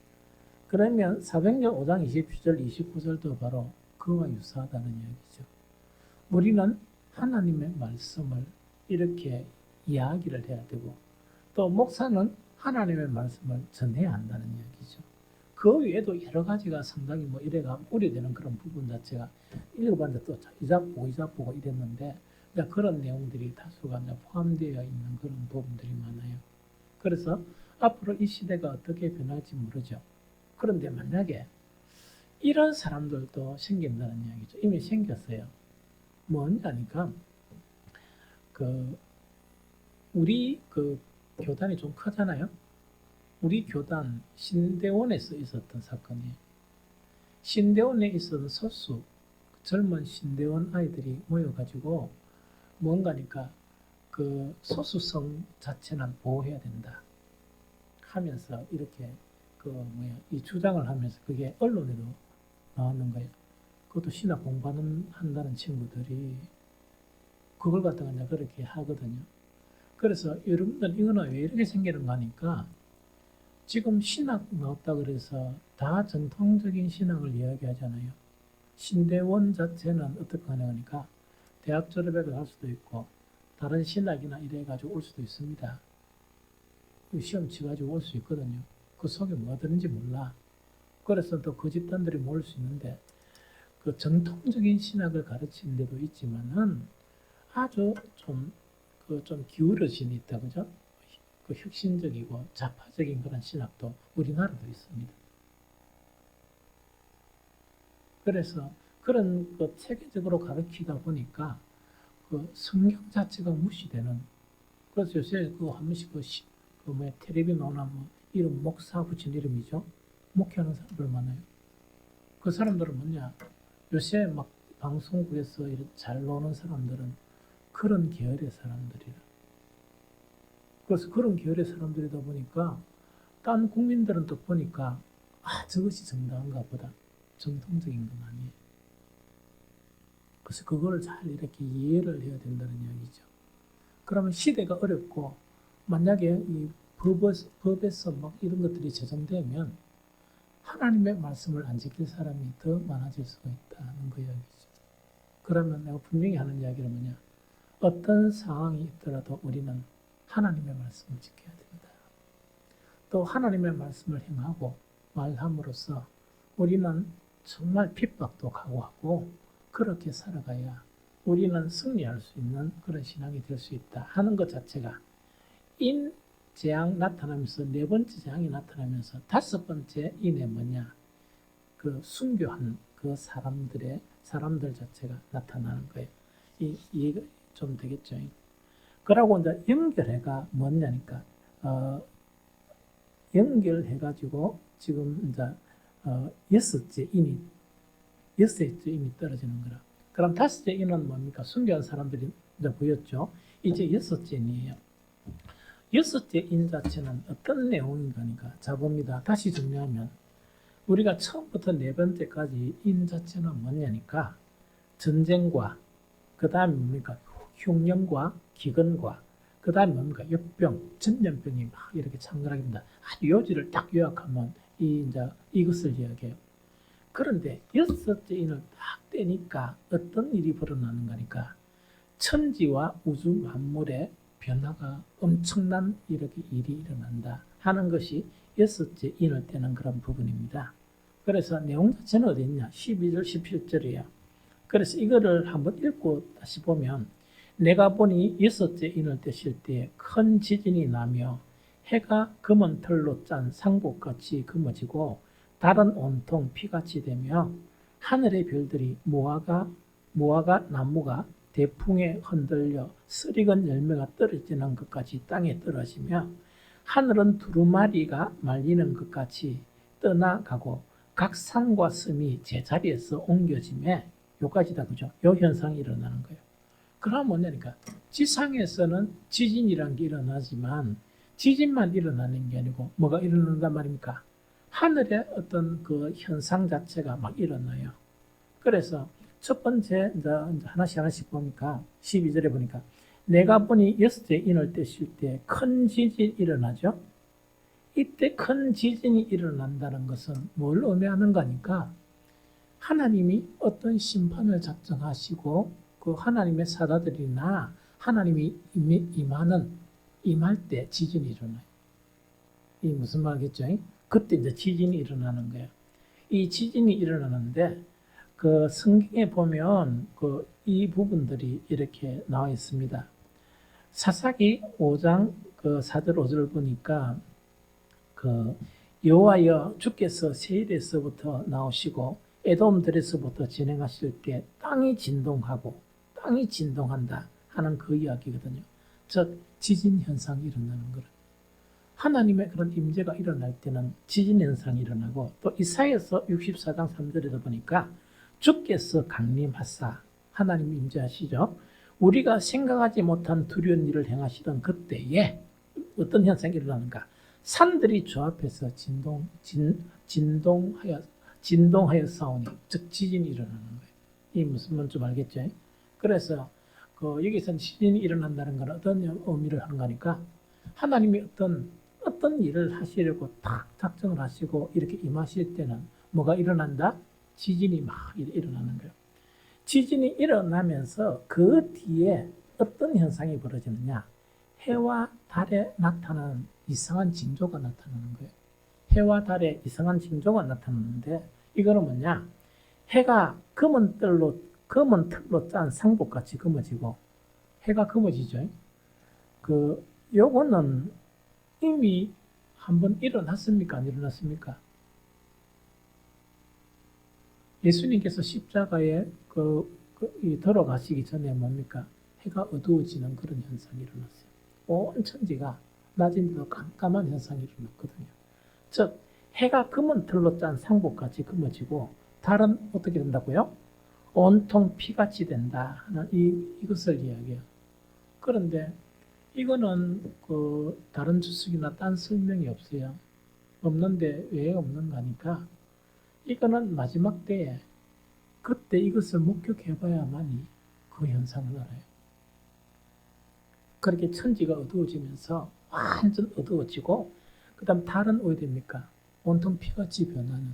그러면 사도행전 5장 27절 29절도 바로 그와 유사하다는 이야기죠. 우리는 하나님의 말씀을 이렇게 이야기를 해야 되고 또 목사는 하나님의 말씀을 전해야 한다는 이야기죠. 그 외에도 여러 가지가 상당히 이래가 우려되는 그런 부분 자체가 읽어봤는데 또 이자보고 이랬는데 그런 내용들이 다수가 포함되어 있는 그런 부분들이 많아요. 그래서 앞으로 이 시대가 어떻게 변할지 모르죠. 그런데 만약에 이런 사람들도 생긴다는 이야기죠. 이미 생겼어요. 뭐냐니까 우리 교단이 좀 크잖아요. 우리 교단 신대원에서 있었던 사건이에요. 신대원에 있었던 소수 젊은 신대원 아이들이 모여가지고 뭔가니까 소수성 자체는 보호해야 된다 하면서 이렇게 이 주장을 하면서 그게 언론에도 나오는 거예요. 그것도 신학 한다는 친구들이 그걸 갖다가 이제 그렇게 하거든요. 그래서 여러분들 이거는 왜 이렇게 생기는가 하니까 지금 신학 나왔다 그래서 다 전통적인 신학을 이야기하잖아요. 신대원 자체는 어떻게 하냐니까 대학 졸업을 할 수도 있고 다른 신학이나 이래가지고 올 수도 있습니다. 시험 치가지고 올 수 있거든요. 그 속에 뭐가 드는지 몰라. 그래서 또 그 집단들이 모일 수 있는데 그 정통적인 신학을 가르치는 데도 있지만은 아주 좀 기울어진 있다, 그죠? 혁신적이고 좌파적인 그런 신학도 우리나라도 있습니다. 그래서 그런 체계적으로 가르치다 보니까 성경 자체가 무시되는. 그래서 요새 한 번씩 텔레비 나오나 이름 목사 붙인 이름이죠. 목회하는 사람들 많아요. 그 사람들은 뭐냐? 요새 방송국에서 잘 나오는 사람들은 그런 계열의 사람들이라. 그래서 그런 계열의 사람들이다 보니까 딴 국민들은 또 보니까 저것이 정당한가 보다. 정통적인 건 아니에요. 그래서 그거를 잘 이렇게 이해를 해야 된다는 이야기죠. 그러면 시대가 어렵고 만약에 이 법에서 이런 것들이 제정되면 하나님의 말씀을 안 지킬 사람이 더 많아질 수가 있다는 그 이야기죠. 그러면 내가 분명히 하는 이야기는 뭐냐? 어떤 상황이 있더라도 우리는 하나님의 말씀을 지켜야 된다. 또 하나님의 말씀을 행하고 말함으로써 우리는 정말 핍박도 각오하고 그렇게 살아가야 우리는 승리할 수 있는 그런 신앙이 될 수 있다 하는 것 자체가 재앙 나타나면서 네 번째 재앙이 나타나면서 다섯 번째 인에 뭐냐? 그 순교한 그 사람들 자체가 나타나는 거예요. 이해가 좀 되겠죠? 그러고 이제 연결해가 뭐냐니까, 연결해가지고 지금 이제 여섯째 인이 떨어지는 거라. 그럼 다섯째 인은 뭡니까? 순교한 사람들이 이제 보였죠? 이제 여섯째 인이에요. 여섯째 인 자체는 어떤 내용인가니까. 자, 봅니다. 다시 정리하면 우리가 처음부터 네 번째까지 인 자체는 뭐냐니까 전쟁과 그 다음에 뭡니까? 흉년과 기근과 그 다음에 뭡니까? 역병, 전염병이 막 이렇게 창궐합니다. 아주 요지를 딱 요약하면 이제 이것을 이야기해요. 그런데 여섯째 인을 딱 떼니까 어떤 일이 벌어나는가니까 천지와 우주 만물의 변화가 엄청난 이렇게 일이 일어난다 하는 것이 여섯째 인을 떼는 그런 부분입니다. 그래서 내용 자체는 어디 있냐? 12절, 17절이에요. 그래서 이거를 한번 읽고 다시 보면 내가 보니 여섯째 인을 떼실 때 큰 지진이 나며 해가 검은 털로 짠 상복같이 검어지고 달은 온통 피같이 되며 하늘의 별들이 무화과 나무가 대풍에 흔들려 쓰리건 열매가 떨어지는 것까지 땅에 떨어지며 하늘은 두루마리가 말리는 것 같이 떠나가고 각 산과 섬이 제자리에서 옮겨지며 요까지다, 그죠? 요 현상이 일어나는 거예요. 그럼 뭐냐니까 지상에서는 지진이란 게 일어나지만 지진만 일어나는 게 아니고 뭐가 일어난단 말입니까? 하늘의 어떤 그 현상 자체가 막 일어나요. 그래서 첫 번째 이제 하나씩 보니까 12절에 보니까 내가 보니 여섯째 인을 떼실 때 큰 지진이 일어나죠. 이때 큰 지진이 일어난다는 것은 뭘 의미하는가 하니까 하나님이 어떤 심판을 작정하시고 그 하나님의 사자들이나 하나님이 임할 때 지진이 일어나요. 이 무슨 말이겠죠? 그때 이제 지진이 일어나는 거예요. 이 지진이 일어나는데 그 성경에 보면 그 이 부분들이 이렇게 나와 있습니다. 사사기 5장 그 4절 5절을 보니까 그 여호와여 주께서 세일에서부터 나오시고 에돔들에서부터 진행하실 때 땅이 진동한다 하는 그 이야기거든요. 즉 지진 현상이 일어나는 거예요. 하나님의 그런 임재가 일어날 때는 지진 현상이 일어나고 또 이사야서 64장 3절에도 보니까 주께서 강림하사 하나님 임재하시죠. 우리가 생각하지 못한 두려운 일을 행하시던 그때에 어떤 현상이 일어나는가? 산들이 주 앞에서 진동하여 싸우니 즉 지진이 일어나는 거예요. 이 무슨 말인지 좀 알겠죠? 그래서 여기서는 지진이 일어난다는 건 어떤 의미를 하는 거니까 하나님이 어떤 일을 하시려고 딱 작정을 하시고 이렇게 임하실 때는 뭐가 일어난다? 지진이 막 일어나는 거예요. 지진이 일어나면서 그 뒤에 어떤 현상이 벌어지느냐? 해와 달에 나타나는 이상한 징조가 나타나는 거예요. 해와 달에 이상한 징조가 나타나는데 이거는 뭐냐? 해가 검은 틀로 짠 상복같이 검어지고 해가 검어지죠. 요거는 이미 한번 일어났습니까? 안 일어났습니까? 예수님께서 십자가에 돌아가시기 전에 뭡니까? 해가 어두워지는 그런 현상이 일어났어요. 온 천지가 낮인데도 깜깜한 현상이 일어났거든요. 즉 해가 검은 틀로 짠 상복같이 검어지고 달은 어떻게 된다고요? 온통 피같이 된다 하는 이것을 이야기해요. 그런데 이거는 다른 주석이나 딴 설명이 없어요. 없는데 왜 없는가 하니까 이거는 마지막 때에 그때 이것을 목격해봐야만이 그 현상을 알아요. 그렇게 천지가 어두워지면서 완전 어두워지고 그 다음 달은 어디 됩니까? 온통 피같이 변하는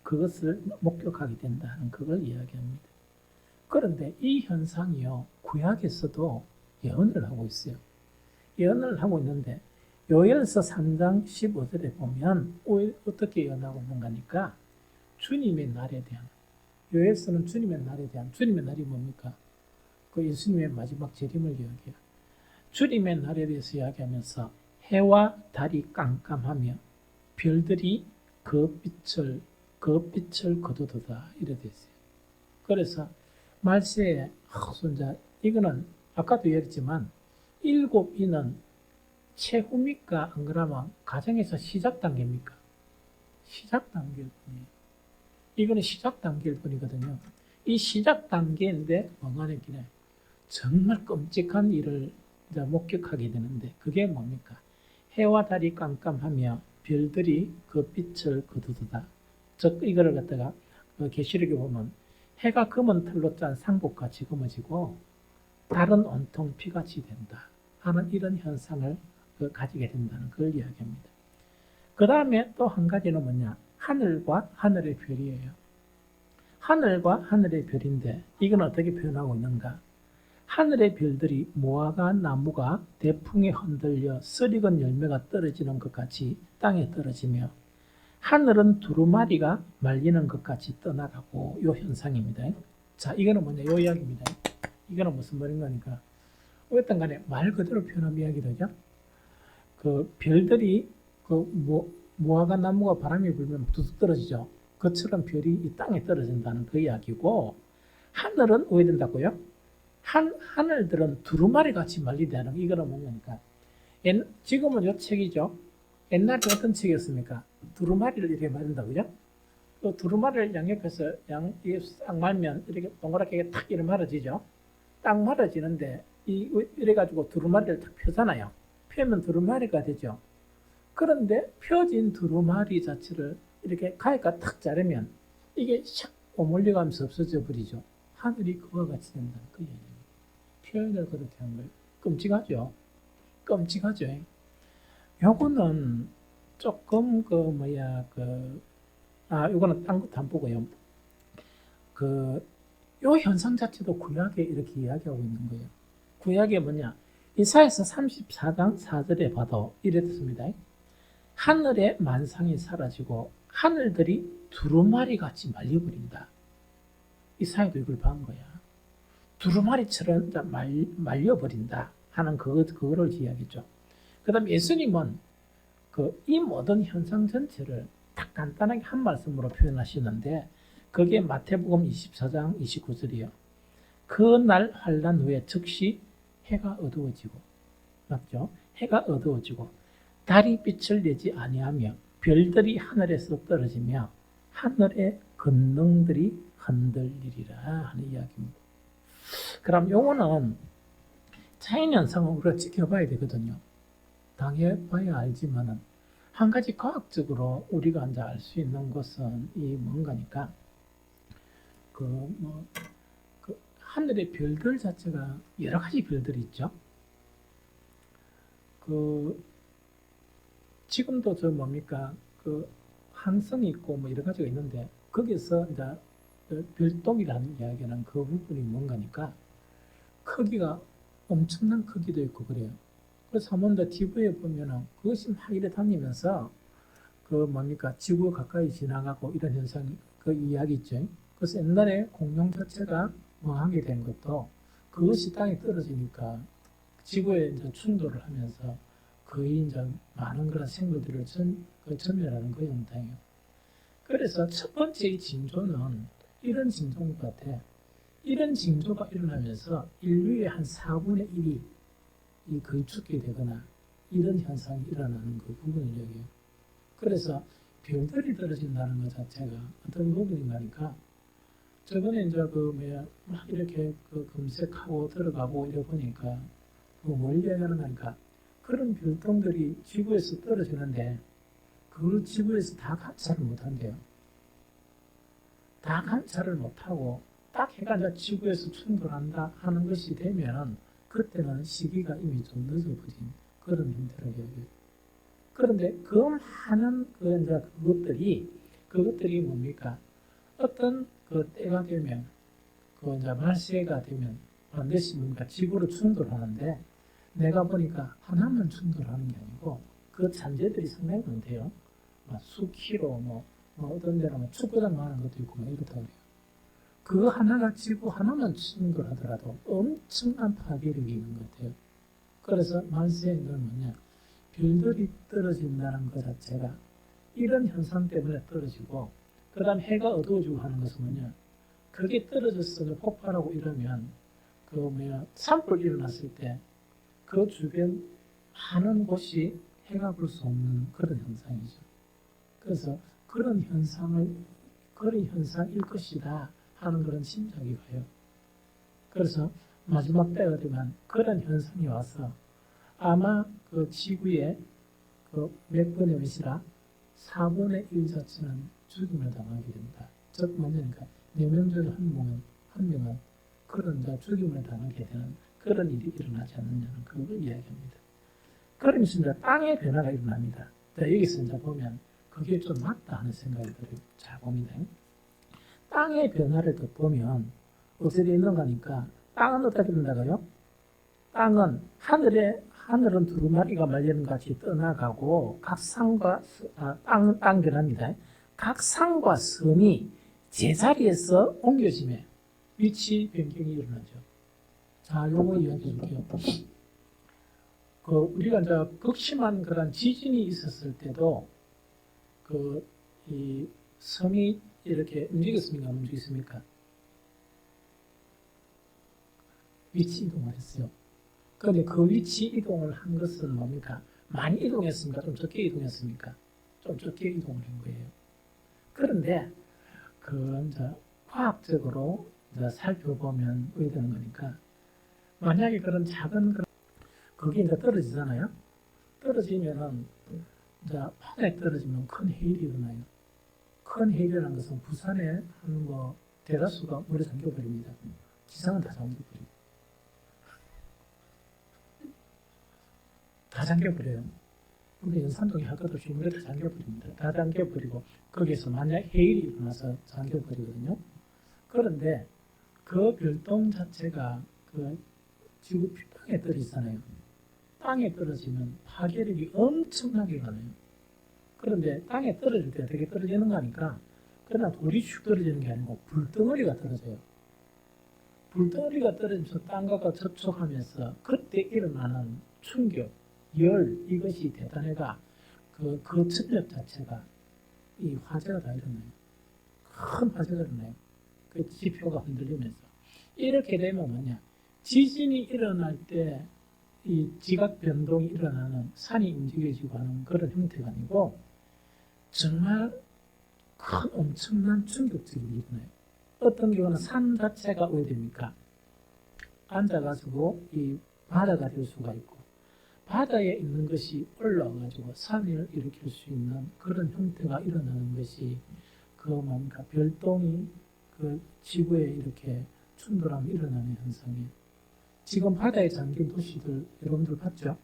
그것을 목격하게 된다는 그걸 이야기합니다. 그런데 이 현상이요 구약에서도 예언을 하고 있어요. 예언을 하고 있는데 요엘서 3장 15절에 보면 어떻게 예언하고 있는가 하니까 주님의 날에 대한 요엘서는 주님의 날이 뭡니까? 그 예수님의 마지막 재림을 이야기해요. 주님의 날에 대해서 이야기하면서 해와 달이 깜깜하며 별들이 그 빛을 그 빛을 거두도다 이래 돼 있어요. 그래서 말세에 손자 이거는 아까도 얘기했지만 일곱 이는 최후입니까? 안 그러면 가정에서 시작 단계입니까? 시작 단계일 뿐이에요. 이거는 시작 단계일 뿐이거든요. 이 시작 단계인데 왕안의 길에 정말 끔찍한 일을 이제 목격하게 되는데 그게 뭡니까? 해와 달이 깜깜하며 별들이 그 빛을 거두도다. 즉 이거를 갖다가 그 계시록에 보면 해가 검은 틀로 짠 상복같이 검어지고 달은 온통 피같이 된다 하는 이런 현상을 가지게 된다는 걸 이야기합니다. 그 다음에 또 한 가지는 뭐냐? 하늘과 하늘의 별이에요. 하늘과 하늘의 별인데 이건 어떻게 표현하고 있는가? 하늘의 별들이 무화과 나무가 대풍에 흔들려 썰익은 열매가 떨어지는 것 같이 땅에 떨어지며 하늘은 두루마리가 말리는 것 같이 떠나가고 요 현상입니다. 자, 이거는 뭐냐? 요 이야기입니다. 이거는 무슨 말인 거니까 어쨌든 간에 말 그대로 표현하면 이야기되죠. 그 별들이 그 무화과 나무가 바람이 불면 뚝뚝 떨어지죠. 그처럼 별이 이 땅에 떨어진다는 그 이야기고 하늘은 왜 된다고요? 하늘들은 두루마리 같이 말리다는 이거는 뭐냐니까 지금은 요 책이죠. 옛날에 어떤 책이었습니까? 두루마리를 이렇게 말린다고요? 그 두루마리를 양옆에서 이게 딱 말면 이렇게 동그랗게 탁 이렇게 말아지죠. 딱 말아지는데 이래가지고 두루마리를 딱 펴잖아요. 펴면 두루마리가 되죠. 그런데 펴진 두루마리 자체를 이렇게 가위가 탁 자르면 이게 샥 오물려가면서 없어져 버리죠. 하늘이 그와 같이 된다는 그 얘기예요. 표현을 그렇게 한 거예요. 끔찍하죠. 끔찍하죠. 요거는 조금 요거는 딴 것도 안 보고요. 요 현상 자체도 구약에 이렇게 이야기하고 있는 거예요. 구약에 뭐냐? 이사야서 34장 4절에 봐도 이랬습니다. 하늘의 만상이 사라지고 하늘들이 두루마리 같이 말려버린다. 이사야도 이걸 본 거야. 두루마리처럼 말려버린다 하는 그거를 이야기죠. 그 다음에 예수님은 이 모든 현상 전체를 딱 간단하게 한 말씀으로 표현하시는데 그게 마태복음 24장 29절이요. 그날 환난 후에 즉시 해가 어두워지고 맞죠? 해가 어두워지고 달이 빛을 내지 아니하며 별들이 하늘에서 떨어지며 하늘의 권능들이 흔들리리라 하는 이야기입니다. 그럼 요거는 자연현상은 우리가 지켜봐야 되거든요. 당해봐야 알지만은 한 가지 과학적으로 우리가 이제 알 수 있는 것은 이 뭔가니까 하늘의 별들 자체가 여러 가지 별들이 있죠. 지금도 항성이 있고 여러 가지가 있는데 거기서 이제 별똥이라는 이야기는 그 부분이 뭔가니까 크기가 엄청난 크기도 있고 그래요. 그래서 한번 더 TV에 보면은 그것이 막 이래 다니면서 지구 가까이 지나가고 이런 현상이 이야기 있죠. 그래서 옛날에 공룡 자체가 하게 된 것도 그것이 땅에 떨어지니까 지구에 이제 충돌을 하면서 거의 이제 많은 그런 생물들을 전멸하는 그 현상이에요. 그래서 첫 번째 이 징조는 이런 징조인 것 같아. 이런 징조가 일어나면서 인류의 한 4분의 1이 거의 죽게 되거나 이런 현상이 일어나는 그 부분을 얘기해요. 그래서 별들이 떨어진다는 것 자체가 어떤 부분인가니까 저번에 이제 막 이렇게 검색하고 들어가고 이래 보니까 뭘 얘기하는 거니까 그런 별똥들이 지구에서 떨어지는데 그걸 지구에서 다 감찰을 못한대요. 다 감찰을 못하고 딱 해가 이제 지구에서 충돌한다 하는 것이 되면 그때는 시기가 이미 좀 늦어버린 그런 형태로 얘기해요. 그런데 그 많은 그것들이 뭡니까? 어떤 때가 되면 이제 말세가 되면 반드시 뭔가 지구로 충돌하는데 내가 보니까 하나만 충돌하는 게 아니고 그 잔재들이 상당히 많대요. 수키로 어떤 데는 축구장 많은 것도 있고 이렇다고 해요. 그 하나가 지구 하나만 충돌하더라도 엄청난 파괴력이 있는 것 같아요. 그래서 말세는 뭐냐? 별들이 떨어진다는 것 자체가 이런 현상 때문에 떨어지고 그 다음 해가 어두워지고 하는 것은 뭐냐? 그게 떨어져서 폭발하고 이러면 산불 일어났을 때 그 주변 많은 곳이 해가 볼 수 없는 그런 현상이죠. 그래서 그런 현상일 것이다 하는 그런 짐작이 가요. 그래서 마지막 때가 되면 그런 현상이 와서 아마 그 지구의 그 몇 분의 몇이라 4분의 1 자체는 죽임을 당하게 된다. 즉 뭐냐니까 4명 중에 한 명은 그런 죽임을 당하게 되는 그런 일이 일어나지 않느냐는 그걸 이야기합니다. 그러면서 이제 땅의 변화가 일어납니다. 여기서 이제 보면 그게 좀 맞다 하는 생각이 들어요. 잘 봅니다. 땅의 변화를 더 보면 어떻게 되는 거니까 땅은 어떻게 된다고요? 땅은 하늘은 두루마리가 말리는 같이 떠나가고 땅 변화입니다. 각 산과 섬이 제자리에서 옮겨지며 위치 변경이 일어나죠. 자, 요거 이야기해 줄게요. 우리가 이제 극심한 그런 지진이 있었을 때도 이 섬이 이렇게 움직였습니까? 안 움직였습니까? 위치 이동을 했어요. 그런데 그 위치 이동을 한 것은 뭡니까? 많이 이동했습니까? 좀 적게 이동했습니까? 좀 적게 이동을 한 거예요. 그런데 이제 과학적으로 이제 살펴보면 어떻게 되는 거니까 만약에 그런 작은 거기 이제 떨어지잖아요. 떨어지면은 이제 바다에 떨어지면 큰 해일이 일어나요. 큰 해일이라는 것은 부산에 한 대다수가 물에 잠겨버립니다. 지상은 다 잠겨버리고. 다 잠겨버려요. 근데 연산동이 할 것 없이 물에 다 잠겨버립니다. 다 잠겨버리고 거기서 만약 해일이 일어나서 잠겨버리거든요. 그런데 그 별똥 자체가 그 지구 땅에 떨어지잖아요. 땅에 떨어지면 파괴력이 엄청나게 일어나요. 그런데 땅에 떨어질 때 어떻게 떨어지는 거니까 그냥 돌이 슉 떨어지는 게 아니고 불덩어리가 떨어져요. 불덩어리가 떨어지면서 땅과 접촉하면서 그때 일어나는 충격, 열, 이것이 대단해가 그 천력 자체가 이 화재가 다 일어나요. 큰 화재가 일어나요. 그 지표가 흔들리면서. 이렇게 되면 뭐냐? 지진이 일어날 때 이 지각 변동이 일어나는 산이 움직여지고 하는 그런 형태가 아니고 정말 큰 엄청난 충격적인 일이 일어나요. 어떤 경우는 산 자체가 왜 됩니까? 앉아가지고 이 바다가 될 수가 있고 바다에 있는 것이 올라와가지고 산을 일으킬 수 있는 그런 형태가 일어나는 것이 뭔가 별똥이 지구에 이렇게 충돌하면 일어나는 현상이에요. 지금 바다에 잠긴 도시들 여러분들 봤죠?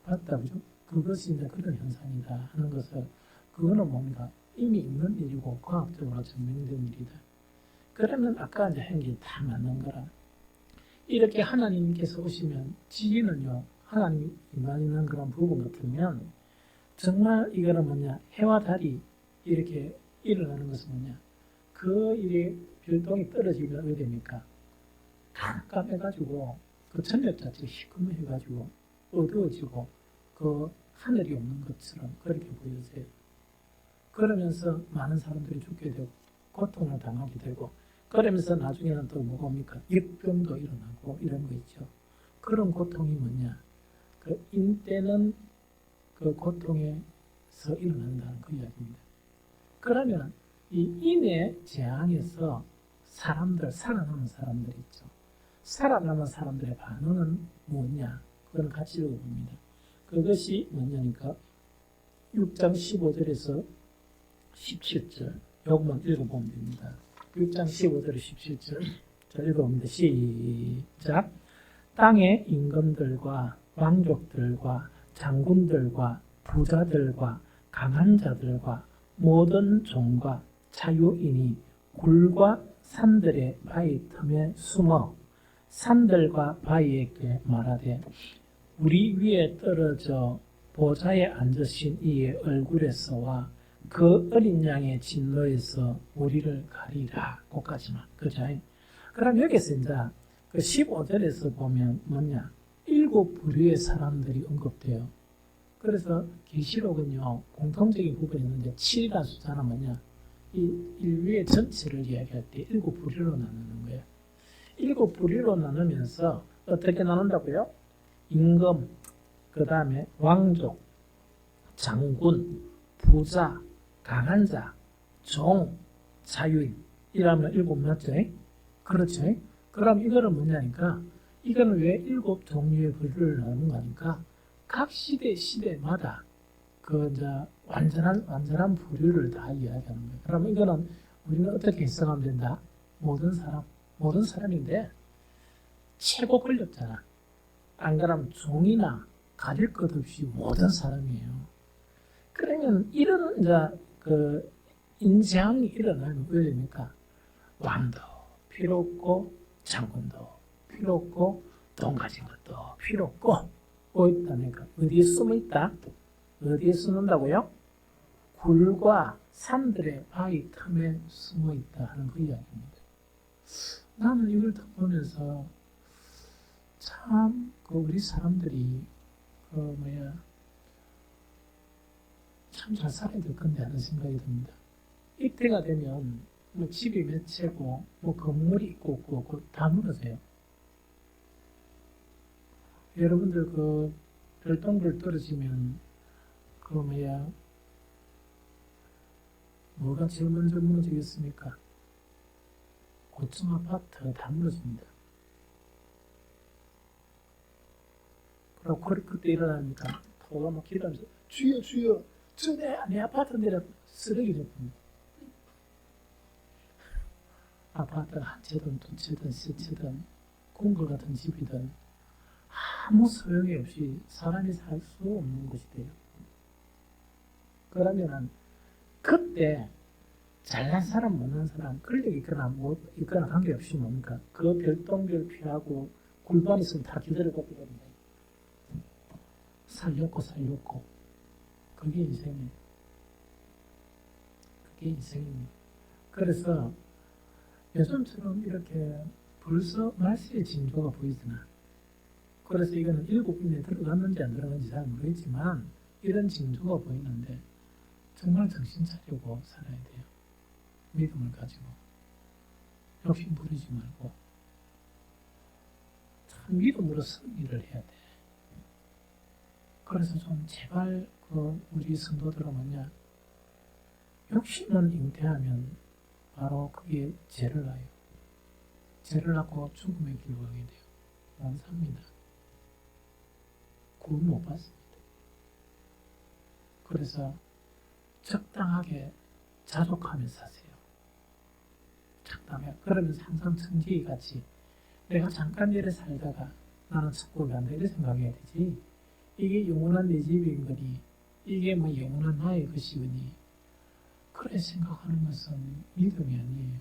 봤다 그죠? 그것이 이제 그런 현상이다 하는 것을 그거는 뭡니까? 이미 있는 일이고 과학적으로 증명된 일이다. 그러면 아까 이제 한 게 다 맞는 거라. 이렇게 하나님께서 오시면 지진은요 하나님이 임하는 그런 부분 같으면 정말 이거는 뭐냐? 해와 달이 이렇게 일어나는 것은 뭐냐? 그 일에 별똥이 떨어지면 어떻게 됩니까? 깜깜해가지고 그 천력 자체가 시커매해가지고 어두워지고 그 하늘이 없는 것처럼 그렇게 보여져요. 그러면서 많은 사람들이 죽게 되고 고통을 당하게 되고 그러면서 나중에는 또 뭐가 옵니까? 역병도 일어나고 이런 거 있죠. 그런 고통이 뭐냐? 그 인때는 그 고통에서 일어난다는 그 이야기입니다. 그러면 이 인의 재앙에서 살아남은 사람들이 있죠. 살아남은 사람들의 반응은 뭐냐? 그건 같이 읽어봅니다. 그것이 뭐냐니까 6장 15절에서 17절 요것만 읽어보면 됩니다. 6장 15절에 17절 자 읽어봅니다. 시작. 땅의 임금들과 왕족들과 장군들과 부자들과 강한 자들과 모든 종과 자유인이 굴과 산들의 바위 틈에 숨어 산들과 바위에게 말하되 우리 위에 떨어져 보좌에 앉으신 이의 얼굴에서와 그 어린 양의 진노에서 우리를 가리라. 그까지만 그죠? 그럼 여기서 이제 그 15절에서 보면 뭐냐? 7부류의 사람들이 언급돼요. 그래서 계시록은요 공통적인 부분이 있는데 7이라는 숫자는 뭐냐? 이 인류의 전체를 이야기할 때 7부류로 나누는 거예요. 7부류로 나누면서 어떻게 나눈다고요? 임금, 그 다음에 왕족, 장군, 부자, 강한 자, 종, 자유인. 이라면 7 맞죠? 그렇죠? 그럼 이거는 뭐냐니까, 이거는 왜 7 종류의 부류를 나누는 거니까, 각 시대마다 그 이제 완전한 부류를 다 이야기하는 거예요. 그럼 이거는 우리는 어떻게 해석하면 된다? 모든 사람인데 최고 권력자나 안 그러면 종이나 가릴 것 없이 모든 사람이에요. 그러면 이런 이제 그 인재앙이 일어나면 왜 됩니까? 왕도 필요 없고 장군도 필요 없고 돈 가진 것도 필요 없고 뭐 있다니까 어디에 숨어 있다? 어디에 숨는다고요? 굴과 산들의 바위 틈에 숨어 있다 하는 그 이야기입니다. 나는 이걸 딱 보면서 참 그 우리 사람들이 참 잘 살아야 될 건데 하는 생각이 듭니다. 이때가 되면 뭐 집이 몇 채고 뭐 건물이 있고 없고 다 무너져요. 여러분들 그 별똥별 떨어지면 뭐가 제일 먼저 무너지겠습니까? 고층 아파트 다 무너집니다. 그리고 그때 일어나니까 도가 막 기도하면서 주여 내 아파트 내려 쓰레기 줬습니다. 아파트가 한 채든 두 채든 세 채든 궁궐 같은 집이든 아무 소용이 없이 사람이 살 수 없는 것이 돼요. 그러면은 그때 잘난 사람 못난 사람 권력 있거나 못 있거나 관계없이 뭡니까? 그 별똥별 피하고 굴반 있으면 다 기다려보게 됩니다. 살렸고 그게 인생이에요. 그게 인생입니다. 그래서 요즘처럼 이렇게 벌써 말세의 징조가 보이잖아. 그래서 이거는 7인에 들어갔는지 안 들어갔는지 잘 모르겠지만 이런 징조가 보이는데 정말 정신 차리고 살아야 돼요. 믿음을 가지고 욕심 부리지 말고 참 믿음으로 승리를 해야 돼. 그래서 좀 제발 우리 성도들은 욕심은 잉태하면 바로 그게 죄를 낳아요. 죄를 낳고 죽음의 길로 가게 돼요. 못 삽니다. 구원 못 받습니다. 그래서 적당하게 자족하며 사세요. 적당해. 그러면 항상 청지기 같이 내가 잠깐 이래 살다가 나는 천국에 간다 이렇게 생각해야 되지. 이게 영원한 내 집인 거니 이게 뭐 영원한 나의 것이니 그래 생각하는 것은 믿음이 아니에요.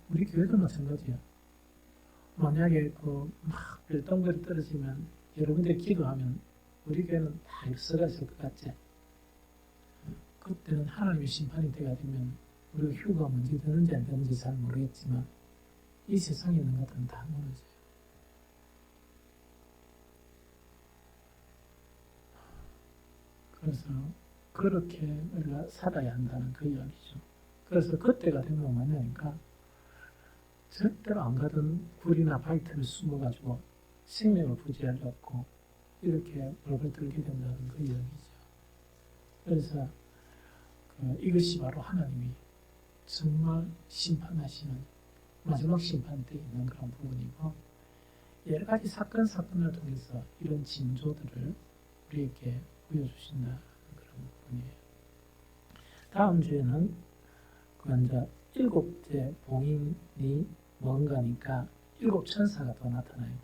우리 교회도 마찬가지야. 만약에 막 별똥별이 떨어지면 여러분들이 기도하면 우리 교회는 다 휩쓸어질 것 같지? 그때는 하나님의 심판이 때가 되면 우리가 휴가 먼저 되는지 안 되는지 잘 모르겠지만 이 세상에 있는 것들은 다 무너져요. 그래서 그렇게 우리가 살아야 한다는 그 이야기죠. 그래서 그때가 되면 뭐냐니까 절대로 안 가던 굴이나 바위틈에 숨어가지고 생명을 부지하려고 이렇게 얼굴 들게 된다는 그 이야기죠. 그래서 이것이 바로 하나님이 정말 심판하시는 마지막 심판 때 있는 그런 부분이고 여러 가지 사건을 통해서 이런 징조들을 우리에게 보여주신다는 그런 부분이에요. 다음 주에는 이제 7째 봉인이 뭔가니까 7천사가 또 나타나요.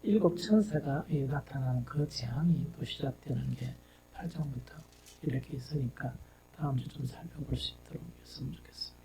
7천사가 나타나는 그 재앙이 또 시작되는 게 8장부터 이렇게 있으니까 다음 주 좀 살펴볼 수 있도록 했으면 좋겠습니다.